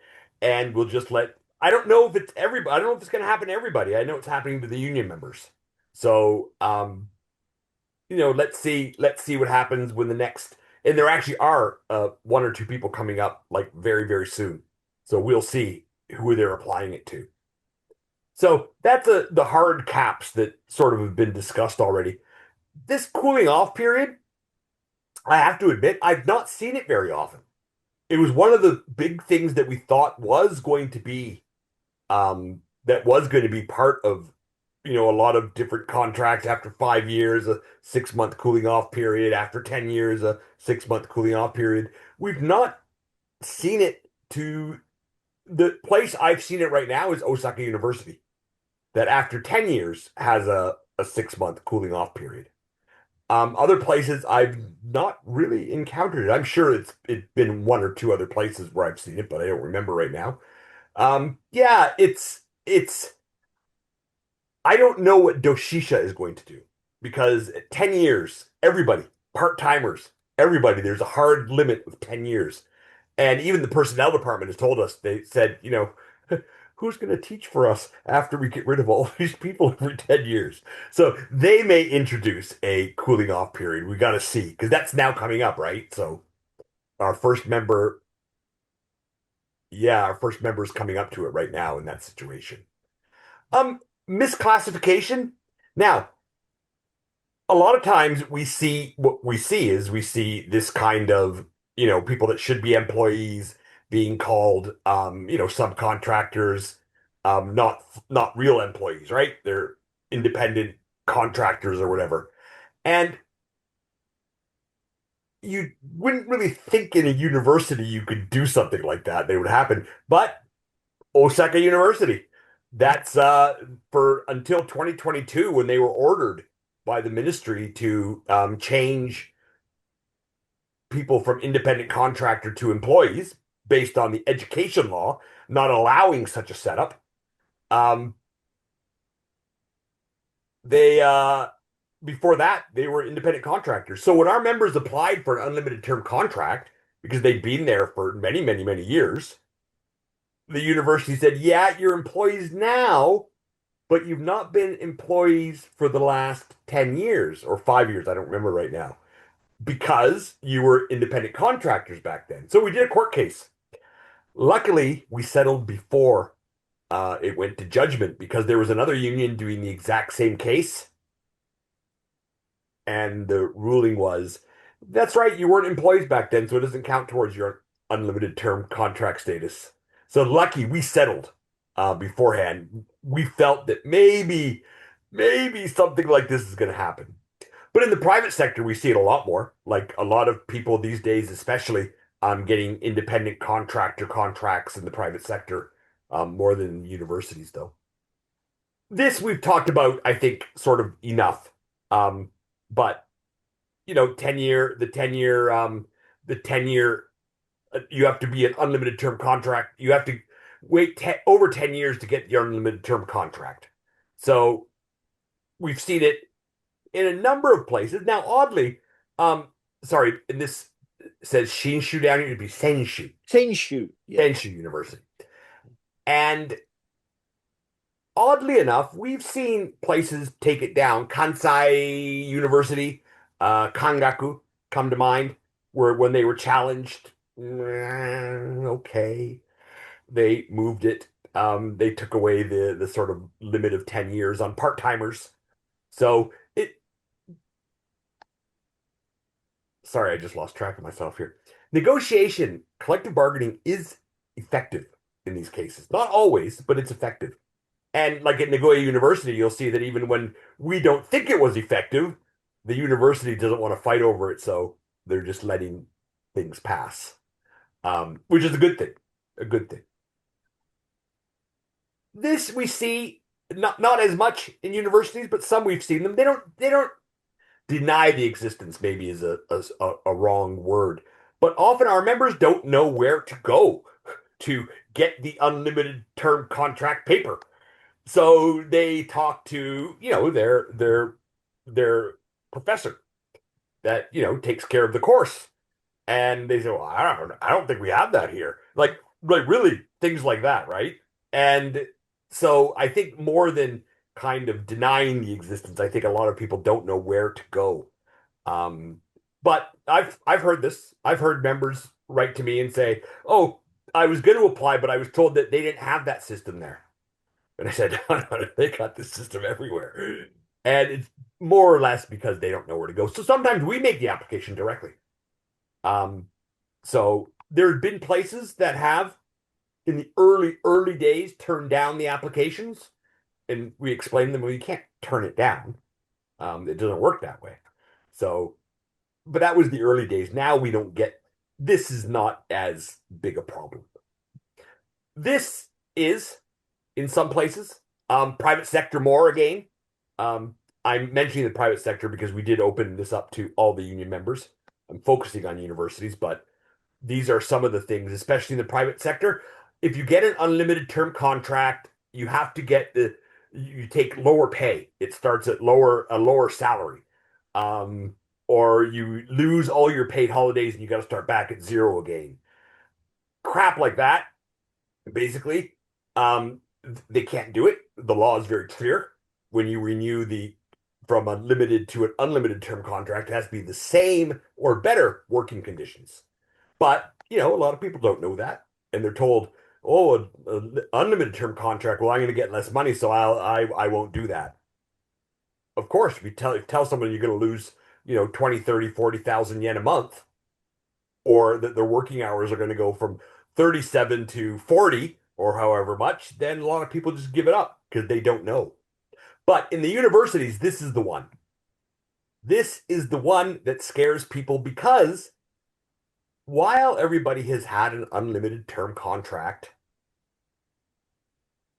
Speaker 6: and we'll just let. I don't know if it's everybody. I don't know if it's going to happen to everybody. I know it's happening to the union members. So, let's see what happens when the next. And there actually are one or two people coming up like very, very soon. So we'll see who they're applying it to. So that's the hard caps that sort of have been discussed already. This cooling off period, I have to admit, I've not seen it very often. It was one of the big things that we thought was going to be part of a lot of different contracts after 5 years, a 6 month cooling off period, after 10 years, a 6 month cooling off period. We've not seen it to the place I've seen it right now is Osaka University, that after 10 years has a 6 month cooling off period. Other places I've not really encountered it. I'm sure it's been one or two other places where I've seen it, but I don't remember right now. Yeah, it's I don't know what Doshisha is going to do because at 10 years, everybody, part-timers, everybody, there's a hard limit of 10 years. And even the personnel department has told us, they said, who's going to teach for us after we get rid of all these people every 10 years? So they may introduce a cooling off period. We got to see because that's now coming up, right? So our first member, yeah, our first member is coming up to it right now in that situation. Um, Misclassification. Now, a lot of times we see this kind of, people that should be employees being called, subcontractors, not real employees, right? They're independent contractors or whatever. And you wouldn't really think in a university you could do something like that. They would happen. But Osaka University, that's for until 2022 when they were ordered by the ministry to change people from independent contractor to employees based on the education law, not allowing such a setup. Um, they Before that, they were independent contractors. So when our members applied for an unlimited term contract, because they'd been there for many, many, many years, the university said, yeah, you're employees now, but you've not been employees for the last 10 years or 5 years. I don't remember right now because you were independent contractors back then. So we did a court case. Luckily, we settled before it went to judgment because there was another union doing the exact same case. And the ruling was, that's right, you weren't employees back then, so it doesn't count towards your unlimited term contract status. So lucky we settled beforehand. We felt that maybe something like this is going to happen. But in the private sector, we see it a lot more. Like a lot of people these days, especially, getting independent contractor contracts in the private sector, more than universities, though. This we've talked about, I think, sort of enough. But 10-year, the 10-year, you have to be an unlimited term contract. You have to wait over 10 years to get your unlimited term contract. So we've seen it in a number of places. Now, oddly, sorry, and this says Shinshu down here, it'd be Senshu.
Speaker 4: Senshu, yeah.
Speaker 6: Senshu University. And oddly enough, we've seen places take it down. Kansai University, Kangaku come to mind, where when they were challenged, okay, they moved it. They took away the sort of limit of 10 years on part-timers. So sorry, I just lost track of myself here. Negotiation, collective bargaining is effective in these cases. Not always, but it's effective. And like at Nagoya University, you'll see that even when we don't think it was effective, the university doesn't want to fight over it, so they're just letting things pass, which is a good thing. A good thing. This we see not as much in universities, but some we've seen them. They don't deny the existence. Maybe is a wrong word, but often our members don't know where to go to get the unlimited term contract paper. So they talk to, their professor that, takes care of the course. And they say, well, I don't think we have that here. Like really things like that, right? And so I think more than kind of denying the existence, I think a lot of people don't know where to go. Um, but I've heard this. I've heard members write to me and say, "Oh, I was going to apply, but I was told that they didn't have that system there." And I said, no, they got this system everywhere. And it's more or less because they don't know where to go. So sometimes we make the application directly. Um, so there have been places that have, in the early days, turned down the applications. And we explain them, well, you can't turn it down. It doesn't work that way. So, but that was the early days. Now we don't get, this is not as big a problem. This is in some places. Private sector more again. I'm mentioning the private sector because we did open this up to all the union members. I'm focusing on universities, but these are some of the things, especially in the private sector. If you get an unlimited term contract, you have to you take lower pay. It starts at a lower salary. Or you lose all your paid holidays and you got to start back at zero again. Crap like that, basically. They can't do it. The law is very clear. When you renew from a limited to an unlimited term contract, it has to be the same or better working conditions. But, a lot of people don't know that. And they're told, oh, an unlimited term contract, well, I'm going to get less money, so I won't do that. Of course, if you tell someone you're going to lose, 20, 30, 40,000 yen a month, or that their working hours are going to go from 37 to 40 or however much, then a lot of people just give it up because they don't know. But in the universities, this is the one. This is the one that scares people because while everybody has had an unlimited term contract,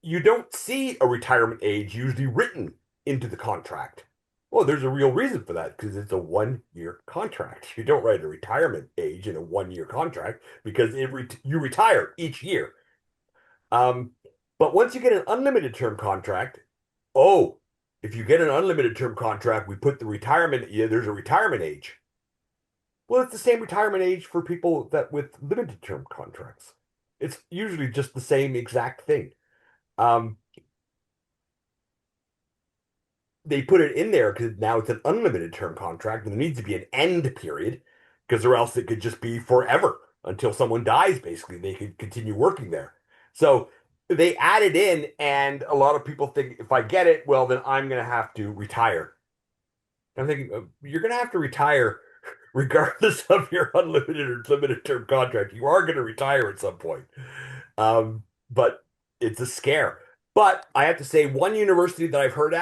Speaker 6: you don't see a retirement age usually written into the contract. Well, there's a real reason for that because it's a 1-year contract. You don't write a retirement age in a 1-year contract because you retire each year. But once you get an unlimited term contract, if you get an unlimited term contract, we put there's a retirement age. Well, it's the same retirement age for people that with limited term contracts. It's usually just the same exact thing. They put it in there because now it's an unlimited term contract and there needs to be an end period because or else it could just be forever until someone dies, basically. They could continue working there. So they add it in, and a lot of people think if I get it, well, then I'm going to have to retire. I'm thinking, you're going to have to retire regardless of your unlimited or limited term contract. You are going to retire at some point. But it's a scare. But I have to say, one university that I've heard,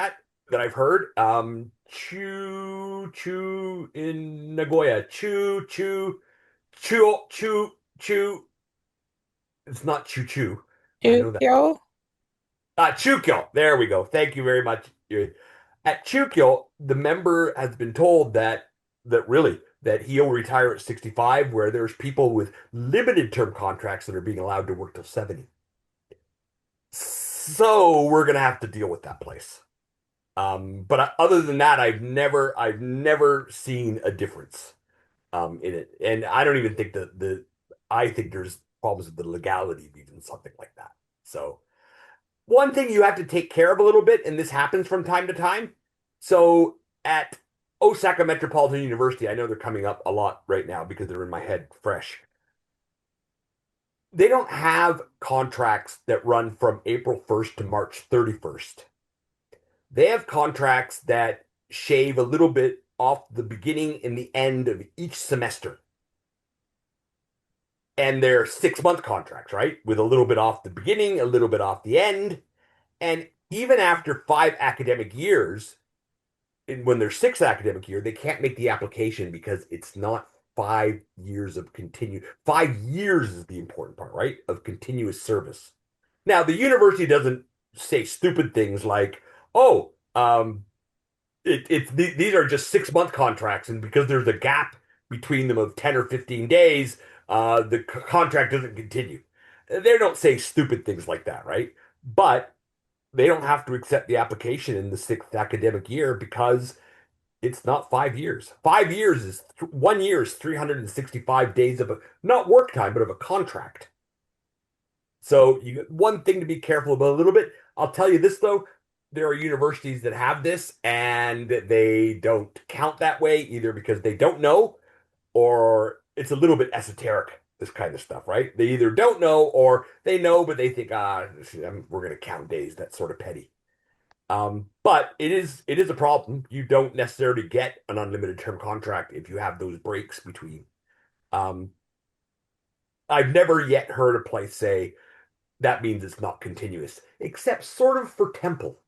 Speaker 6: Chu in Nagoya, Chu. It's not Choo Choo. I know that.
Speaker 5: Tokyo?
Speaker 6: Chukyo. There we go. Thank you very much. At Chukyo, the member has been told that he'll retire at 65, where there's people with limited term contracts that are being allowed to work till 70. So we're gonna have to deal with that place. But other than that, I've never seen a difference in it, and I don't even think I think there's problems with the legality of even something like that. So one thing you have to take care of a little bit, and this happens from time to time. So at Osaka Metropolitan University, I know they're coming up a lot right now because they're in my head fresh. They don't have contracts that run from April 1st to March 31st. They have contracts that shave a little bit off the beginning and the end of each semester. And they're 6-month contracts, right? With a little bit off the beginning, a little bit off the end. And even after 5 academic years, when they're 6 academic year, they can't make the application because it's not 5 years of continue. 5 years is the important part, right? Of continuous service. Now, the university doesn't say stupid things like, "Oh, these are just 6-month contracts, and because there's a gap between them of 10 or 15 days, the contract doesn't continue." They don't say stupid things like that, right? But they don't have to accept the application in the 6th academic year because it's not 5 years. 5 years is 1 year is 365 days of not work time, but of a contract. So you one thing to be careful about a little bit. I'll tell you this though, there are universities that have this and they don't count that way either because they don't know or it's a little bit esoteric, this kind of stuff, right? They either don't know or they know, but they think, we're going to count days. That's sort of petty. But it is a problem. You don't necessarily get an unlimited term contract if you have those breaks between. Um, I've never yet heard a place say that means it's not continuous, except sort of for Temple.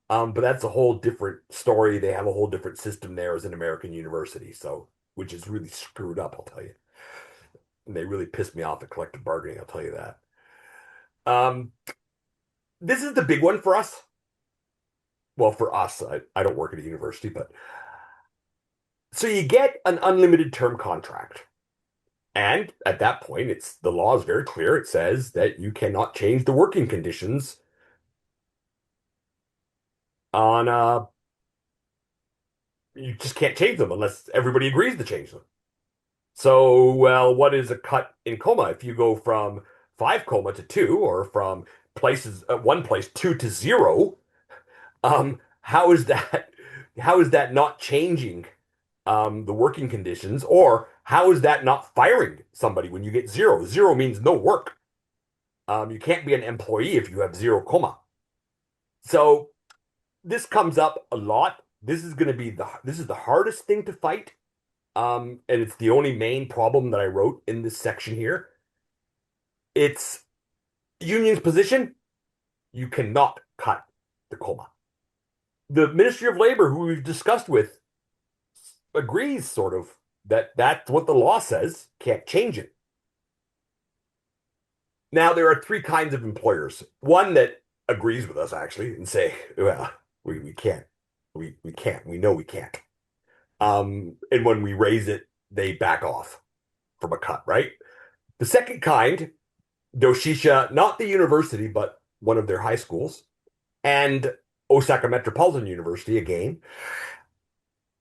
Speaker 6: But that's a whole different story. They have a whole different system there as an American university, so which is really screwed up, I'll tell you. And they really pissed me off at collective bargaining, I'll tell you that. This is the big one for us. Well, for us, I don't work at a university, but so you get an unlimited term contract. And at that point, the law is very clear. It says that you cannot change the working conditions on you just can't change them unless everybody agrees to change them. So, well, what is a cut in coma? If you go from 5 coma to 2, or from places at one place 2 to 0, how is that not changing the working conditions, or how is that not firing somebody when you get 0? 0 means no work. You can't be an employee if you have 0 coma. So this comes up a lot. This is the hardest thing to fight. And it's the only main problem that I wrote in this section here. It's union's position. You cannot cut the coma. The Ministry of Labor, who we've discussed with, agrees sort of that that's what the law says. Can't change it. Now, there are 3 kinds of employers. One that agrees with us, actually, and say, well, we can't. We can't. We know we can't. And when we raise it, they back off from a cut, right? The second kind, Doshisha, not the university, but one of their high schools, and Osaka Metropolitan University, again,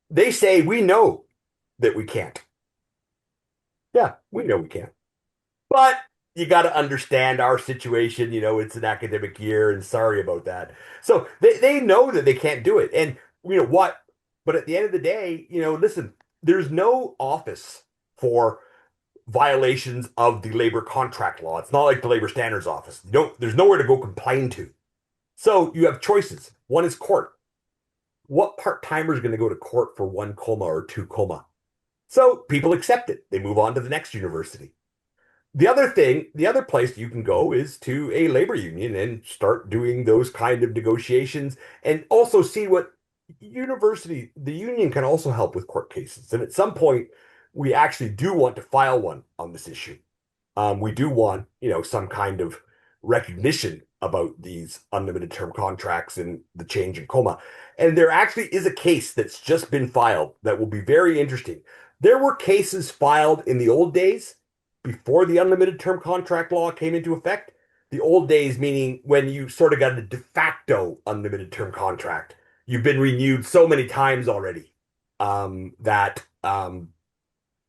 Speaker 6: they say, we know that we can't. Yeah, we know we can't. But you got to understand our situation. It's an academic year, and sorry about that. So they know that they can't do it. And you know what? But at the end of the day, listen, there's no office for violations of the labor contract law. It's not like the labor standards office. There's nowhere to go complain to. So you have choices. One is court. What part-timer is going to go to court for 1 coma or 2 coma? So people accept it. They move on to the next university. The other place you can go is to a labor union and start doing those kind of negotiations, and also see what the union can also help with court cases. And at some point, we actually do want to file one on this issue. We do want, some kind of recognition about these unlimited term contracts and the change in coma. And there actually is a case that's just been filed that will be very interesting. There were cases filed in the old days before the unlimited term contract law came into effect. The old days meaning when you sort of got a de facto unlimited term contract. You've been renewed so many times already that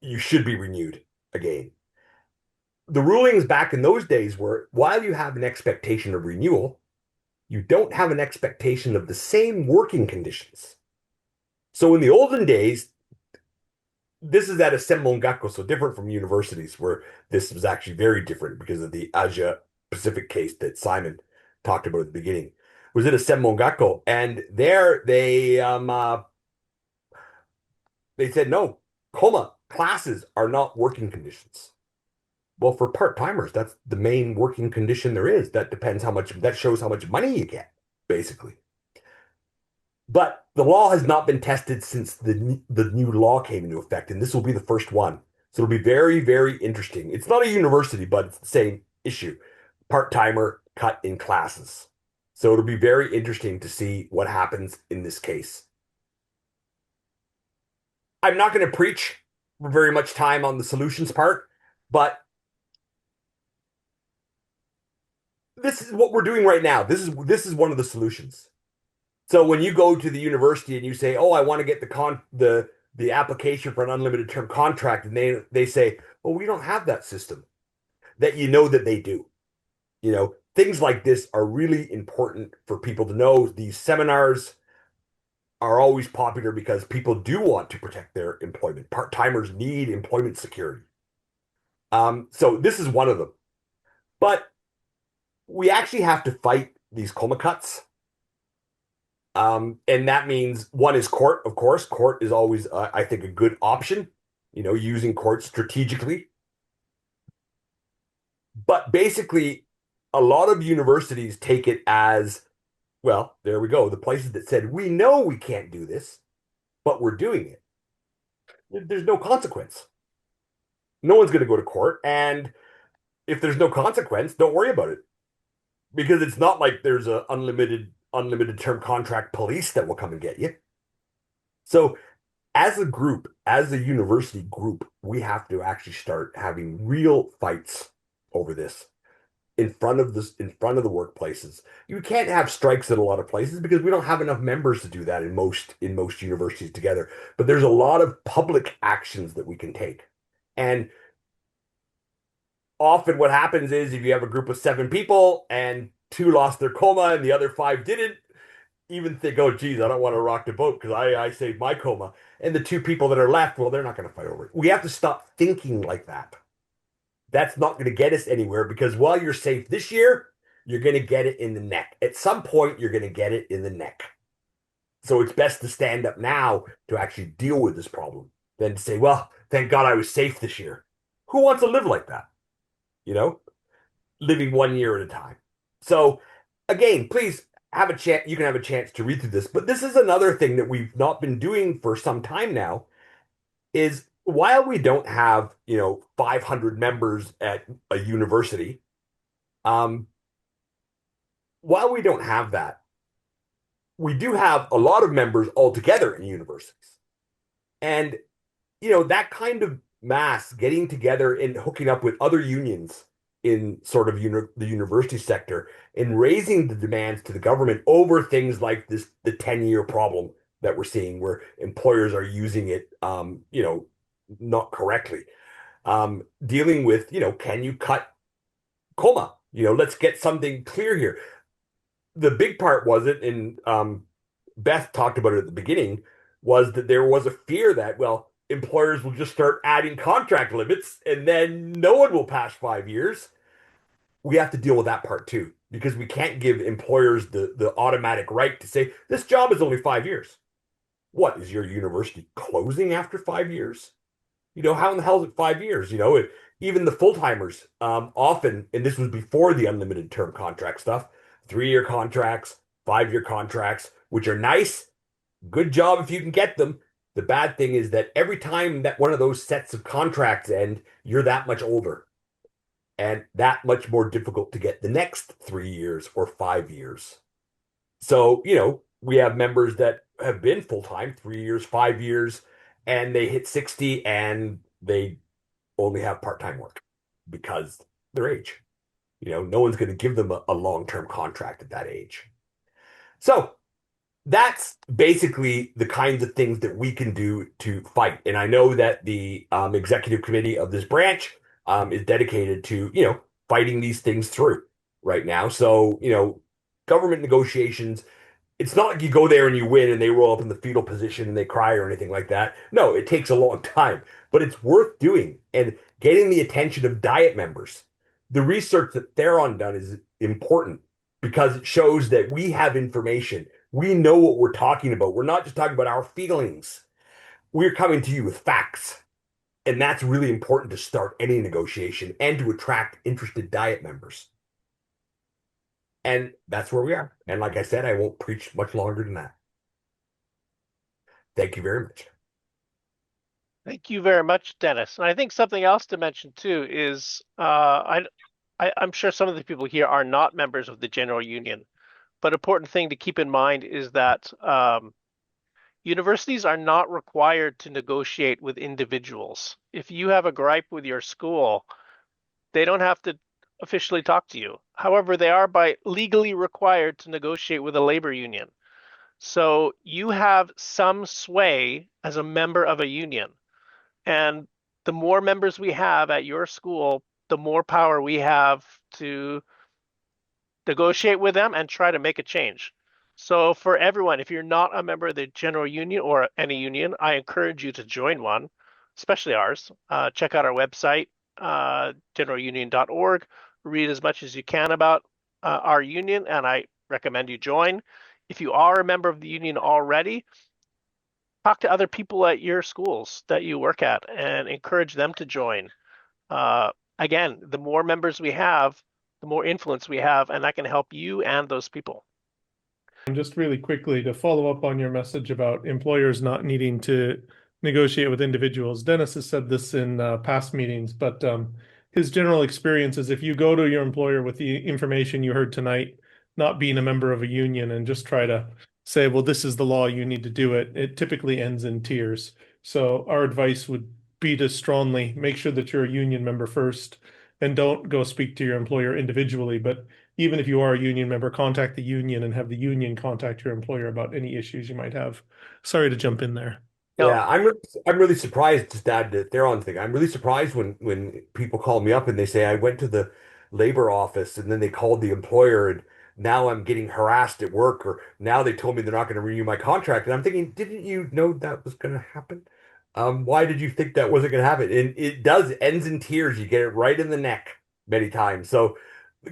Speaker 6: you should be renewed again. The rulings back in those days were, while you have an expectation of renewal, you don't have an expectation of the same working conditions. So in the olden days, this is at a Senmongakko, so different from universities where this was actually very different because of the Asia Pacific case that Simon talked about at the beginning. Was it a Senmongakko? And there they said no, coma classes are not working conditions. Well, for part-timers, that's the main working condition there is. That depends how much, that shows how much money you get, basically. But the law has not been tested since the new law came into effect, and this will be the first one. So it'll be very, very interesting. It's not a university, but it's the same issue. Part-timer cut in classes. So it'll be very interesting to see what happens in this case. I'm not going to preach for very much time on the solutions part, but this is what we're doing right now. This is one of the solutions. So when you go to the university and you say, "Oh, I want to get the application for an unlimited term contract," and they say, "Well, we don't have that system," that you know that they do. Things like this are really important for people to know. These seminars are always popular because people do want to protect their employment. Part-timers need employment security. So this is one of them. But we actually have to fight these coma cuts. And that means one is court, of course. Court is always, I think, a good option, using court strategically. But basically, a lot of universities take it as, well, there we go. The places that said, we know we can't do this, but we're doing it. There's no consequence. No one's going to go to court. And if there's no consequence, don't worry about it. Because it's not like there's a unlimited term contract police that will come and get you. So as a group, as a university group, we have to actually start having real fights over this in front of the workplaces. You can't have strikes at a lot of places because we don't have enough members to do that in most universities together. But there's a lot of public actions that we can take. And often what happens is if you have a group of 7 people and 2 lost their coma and the other 5 didn't, even think, oh, geez, I don't want to rock the boat because I saved my coma. And the 2 people that are left, well, they're not going to fight over it. We have to stop thinking like that. That's not going to get us anywhere because while you're safe this year, you're going to get it in the neck. At some point, you're going to get it in the neck. So it's best to stand up now to actually deal with this problem than to say, well, thank God I was safe this year. Who wants to live like that? Living 1 year at a time. So again, please have a chance. You can have a chance to read through this, but this is another thing that we've not been doing for some time now is while we don't have, 500 members at a university, while we don't have that, we do have a lot of members altogether in universities. And, that kind of mass getting together and hooking up with other unions in sort of the university sector and raising the demands to the government over things like the 10-year problem that we're seeing where employers are using it, not correctly. Dealing with, can you cut coma? Let's get something clear here. The big part was it, and Beth talked about it at the beginning, was that there was a fear that, well, employers will just start adding contract limits and then no one will pass 5 years. We have to deal with that part too, because we can't give employers the automatic right to say, this job is only 5 years. What, is your university closing after 5 years? How in the hell is it 5 years? Even the full-timers often, and this was before the unlimited term contract stuff, 3-year contracts, 5-year contracts, which are nice. Good job if you can get them. The bad thing is that every time that one of those sets of contracts end, you're that much older and that much more difficult to get the next 3 years or 5 years. So, we have members that have been full-time 3 years, 5 years, and they hit 60 and they only have part-time work because their age. No one's going to give them a long-term contract at that age. So that's basically the kinds of things that we can do to fight. And I know that the executive committee of this branch is dedicated to, fighting these things through right now. So, government negotiations It's not like you go there and you win and they roll up in the fetal position and they cry or anything like that. No, it takes a long time, but it's worth doing and getting the attention of Diet members. The research that Theron done is important because it shows that we have information. We know what we're talking about. We're not just talking about our feelings. We're coming to you with facts. And that's really important to start any negotiation and to attract interested Diet members. And that's where we are. And like I said, I won't preach much longer than that. Thank you very much.
Speaker 1: Thank you very much, Dennis. And I think something else to mention too is I'm sure some of the people here are not members of the General Union, but important thing to keep in mind is that universities are not required to negotiate with individuals. If you have a gripe with your school, they don't have to officially talk to you. However, they are by legally required to negotiate with a labor union. So you have some sway as a member of a union. And the more members we have at your school, the more power we have to negotiate with them and try to make a change. So for everyone, if you're not a member of the General Union or any union, I encourage you to join one, especially ours. Check out our website, generalunion.org. Read as much as you can about our union, and I recommend you join. If you are a member of the union already, talk to other people at your schools that you work at and encourage them to join. Again, the more members we have, the more influence we have, and that can help you and those people.
Speaker 3: And just really quickly to follow up on your message about employers not needing to negotiate with individuals, Dennis has said this in past meetings, but his general experience is if you go to your employer with the information you heard tonight, not being a member of a union, and just try to say, well, this is the law, you need to do it, it typically ends in tears. So our advice would be to strongly make sure that you're a union member first and don't go speak to your employer individually. But even if you are a union member, contact the union and have the union contact your employer about any issues you might have. Sorry to jump in there.
Speaker 6: Yeah, I'm really surprised, just to add to Theron's thing. I'm really surprised when people call me up and they say I went to the labor office and then they called the employer and now I'm getting harassed at work, or now they told me they're not going to renew my contract. And I'm thinking, didn't you know that was going to happen? Why did you think that wasn't going to happen? And it does, ends in tears. You get it right in the neck many times. So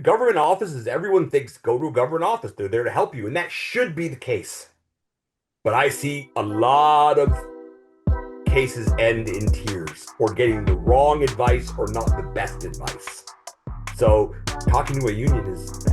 Speaker 6: government offices, everyone thinks go to a government office. They're there to help you, and that should be the case. But I see a lot of cases end in tears or getting the wrong advice or not the best advice. So talking to a union is